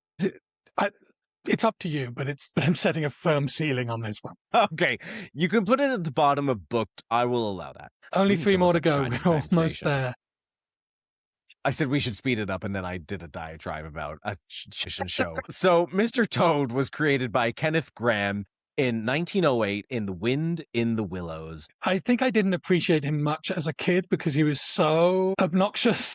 It's up to you, but I'm setting a firm ceiling on this one. Okay, you can put it at the bottom of booked. I will allow that. Only 3 more to go. We're almost there. I said we should speed it up, and then I did a diatribe about a show. So Mr. Toad was created by Kenneth Grahame in 1908 in The Wind in the Willows. I think I didn't appreciate him much as a kid because he was so obnoxious.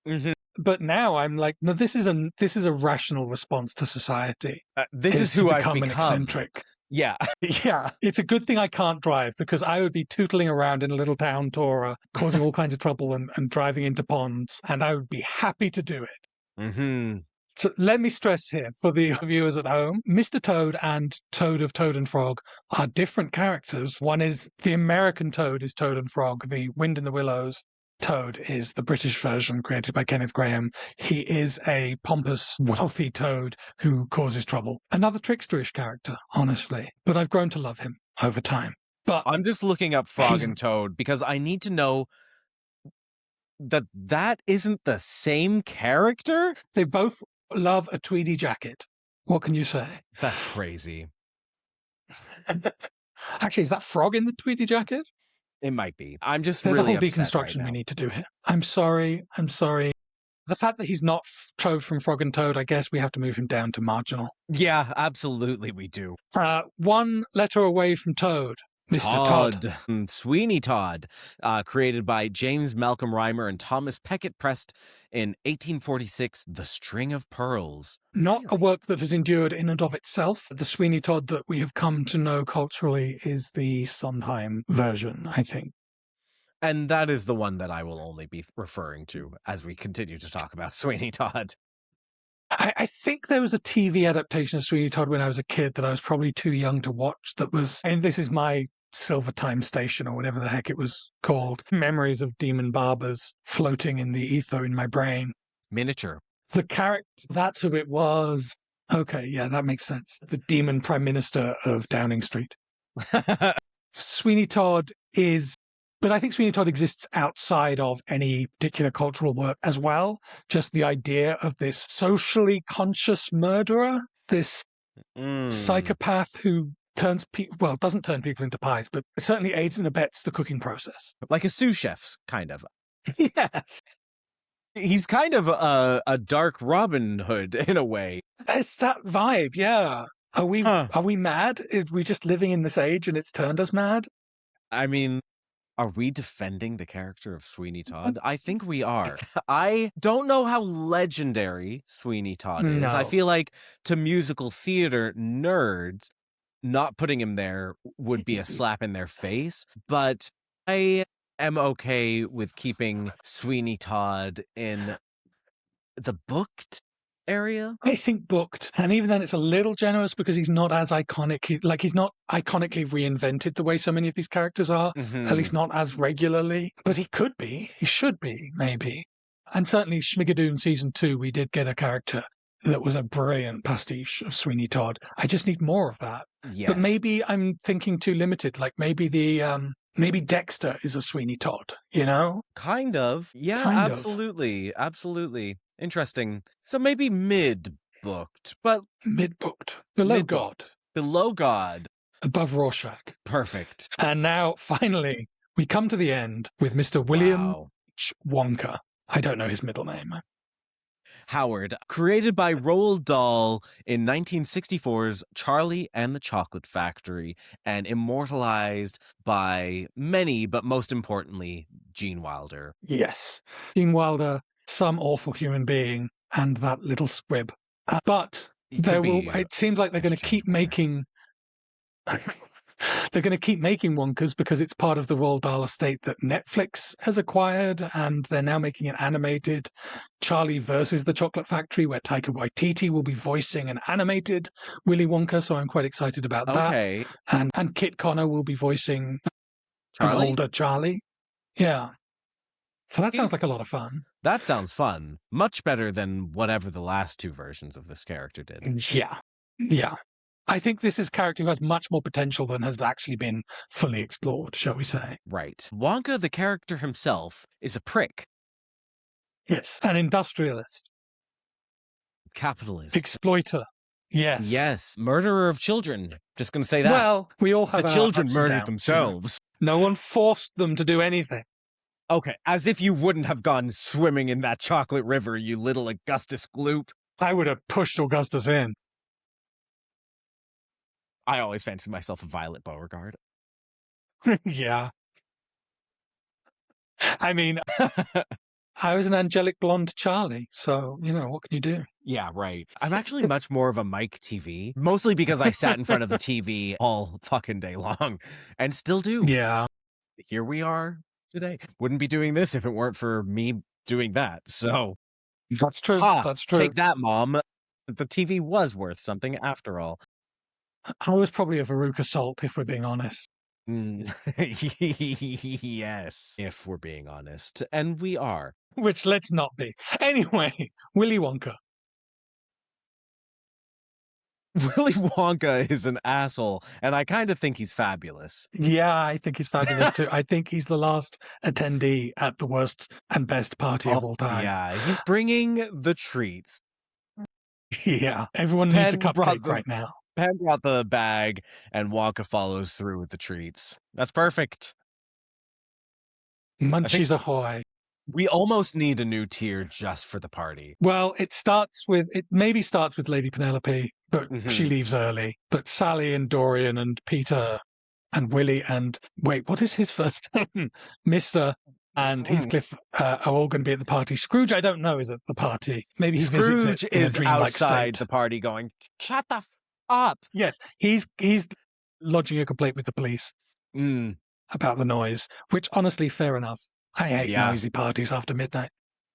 Mm-hmm. But now I'm like, no, this is a rational response to society. This is who I've become. An eccentric. Yeah. Yeah. It's a good thing I can't drive because I would be tootling around in a little town tourer, causing all kinds of trouble and driving into ponds. And I would be happy to do it. Mm-hmm. So let me stress here for the viewers at home, Mr. Toad and Toad of Toad and Frog are different characters. One is the American Toad is Toad and Frog. The Wind in the Willows Toad is the British version created by Kenneth Graham. He is a pompous, wealthy Toad who causes trouble. Another tricksterish character, honestly. But I've grown to love him over time. But I'm just looking up Frog and Toad because I need to know that isn't the same character? They both love a tweedy jacket. What can you say? That's crazy. Actually, is that Frog in the tweedy jacket? It might be. I'm just There's really a whole upset deconstruction right we now. need to do here. I'm sorry. The fact that he's not Toad from Frog and Toad, I guess we have to move him down to marginal. Yeah, absolutely we do. One letter away from Toad. Mr. Todd. Sweeney Todd, created by James Malcolm Rymer and Thomas Peckett Prest in 1846, The String of Pearls. Not a work that has endured in and of itself. The Sweeney Todd that we have come to know culturally is the Sondheim version, I think. And that is the one that I will only be referring to as we continue to talk about Sweeney Todd. I think there was a TV adaptation of Sweeney Todd when I was a kid that I was probably too young to watch that was, and this is my Silver Time Station or whatever the heck it was called, memories of demon barbers floating in the ether in my brain. Miniature. The character, that's who it was. Okay, yeah, that makes sense. The demon prime minister of Downing Street. Sweeney Todd is... But I think Sweeney Todd exists outside of any particular cultural work as well. Just the idea of this socially conscious murderer, this psychopath who doesn't turn people into pies, but certainly aids and abets the cooking process. Like a sous chef, kind of. Yes. He's kind of a dark Robin Hood in a way. It's that vibe, yeah. Are we mad? Are we just living in this age and it's turned us mad? I mean... Are we defending the character of Sweeney Todd? I think we are. I don't know how legendary Sweeney Todd is. No. I feel like to musical theater nerds, not putting him there would be a slap in their face. But I am okay with keeping Sweeney Todd in the booked area. I think booked. And even then it's a little generous because he's not as iconic. He's not iconically reinvented the way so many of these characters are, at least not as regularly. But he could be. He should be, maybe. And certainly Schmigadoon Season 2, we did get a character that was a brilliant pastiche of Sweeney Todd. I just need more of that. Yes. But maybe I'm thinking too limited. Like maybe maybe Dexter is a Sweeney Todd, you know? Kind of. Yeah, absolutely. Absolutely. Interesting. So maybe mid-booked, but... Mid-booked. Below God. Below God. Above Rorschach. Perfect. And now, finally, we come to the end with Mr. William H. Wonka. I don't know his middle name. Howard, created by Roald Dahl in 1964's Charlie and the Chocolate Factory, and immortalized by many, but most importantly, Gene Wilder. Yes. Gene Wilder, some awful human being, and that little squib. But it seems like they're going to keep making... They're going to keep making Wonkas because it's part of the Roald Dahl estate that Netflix has acquired, and they're now making an animated Charlie versus the Chocolate Factory where Taika Waititi will be voicing an animated Willy Wonka, so I'm quite excited about that. Okay. And Kit Connor will be voicing Charlie? an older Charlie. Yeah. So that sounds like a lot of fun. That sounds fun. Much better than whatever the last two versions of this character did. Yeah. Yeah. I think this is a character who has much more potential than has actually been fully explored, shall we say. Right. Wonka, the character himself, is a prick. Yes. An industrialist. Capitalist. Exploiter. Yes. Yes. Murderer of children. Just going to say that. Well, we all have the our children ups and murdered downs, themselves. You know? No one forced them to do anything. Okay, as if you wouldn't have gone swimming in that chocolate river, you little Augustus Gloop. I would have pushed Augustus in. I always fancy myself a Violet Beauregard. Yeah. I mean, I was an angelic blonde Charlie, so, what can you do? Yeah, right. I'm actually much more of a Mike TV, mostly because I sat in front of the TV all fucking day long and still do. Yeah. Here we are today. Wouldn't be doing this if it weren't for me doing that. So, That's true. That's true. Take that, Mom. The TV was worth something after all. I was probably a Veruca Salt, if we're being honest. Yes, if we're being honest. And we are. Which let's not be. Anyway, Willy Wonka. Willy Wonka is an asshole, and I kind of think he's fabulous. Yeah, I think he's fabulous too. I think he's the last attendee at the worst and best party of all time. Yeah, he's bringing the treats. Yeah, everyone needs a cupcake right now. Penn brought the bag, and Wonka follows through with the treats. That's perfect. Munchies ahoy. We almost need a new tier just for the party. Well, it maybe starts with Lady Penelope, but she leaves early. But Sally and Dorian and Peter and Willy and, wait, what is his first name? Mr. and Heathcliff are all going to be at the party. Scrooge, I don't know, is at the party. Maybe he visits it in a dreamlike outside state. the party going, shut the up. Yes, he's lodging a complaint with the police about the noise, which honestly, fair enough. I hate noisy parties after midnight.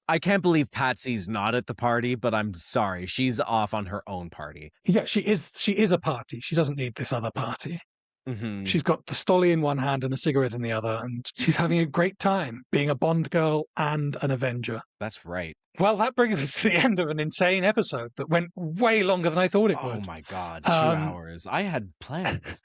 I can't believe Patsy's not at the party, but I'm sorry. She's off on her own party. Yeah, she is a party. She doesn't need this other party. She's got the stolly in one hand and a cigarette in the other, and she's having a great time being a Bond girl and an Avenger. That's right. Well, that brings us to the end of an insane episode that went way longer than I thought it would. Oh my God, 2 hours. I had plans.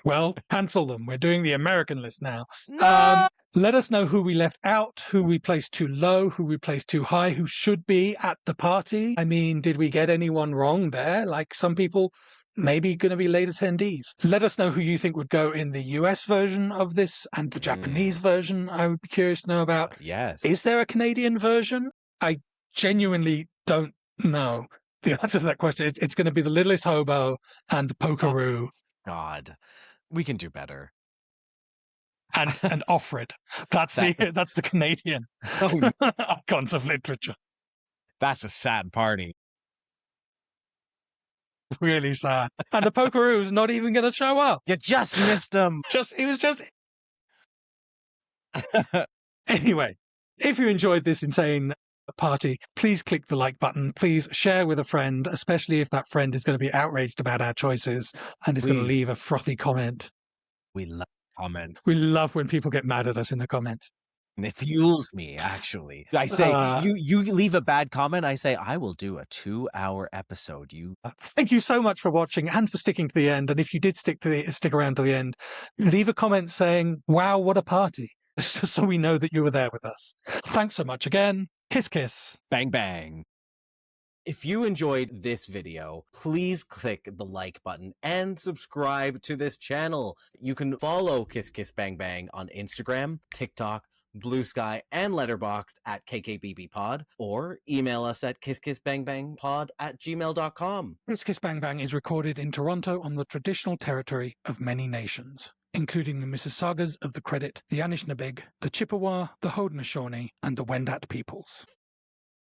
Well, cancel them. We're doing the American list now. No! Let us know who we left out, who we placed too low, who we placed too high, who should be at the party. I mean, did we get anyone wrong there? Like some people maybe going to be late attendees. Let us know who you think would go in the US version of this and the Japanese version. I would be curious to know about. Yes. Is there a Canadian version? I genuinely don't know the answer to that question. It's going to be the Littlest Hobo and the Pokeroo. Oh, God, we can do better. And Offred. That's the Canadian icons of literature. That's a sad party. Really sad. And the Pokeroo's not even going to show up. You just missed him. He was just. Anyway, if you enjoyed this insane party, please click the like button. Please share with a friend, especially if that friend is going to be outraged about our choices and is going to leave a frothy comment. We love comments. We love when people get mad at us in the comments. And it fuels me, actually. I say, you leave a bad comment, I say, I will do a 2-hour episode. Thank you so much for watching and for sticking to the end. And if you did stick around to the end, leave a comment saying, wow, what a party. Just so we know that you were there with us. Thanks so much again. Kiss, kiss. Bang, bang. If you enjoyed this video, please click the like button and subscribe to this channel. You can follow Kiss Kiss Bang Bang on Instagram, TikTok, Blue Sky, and Letterboxd at KKBBpod, or email us at kisskissbangbangpod@gmail.com. Kiss Kiss Bang Bang is recorded in Toronto on the traditional territory of many nations, including the Mississaugas of the Credit, the Anishinaabe, the Chippewa, the Haudenosaunee, and the Wendat peoples.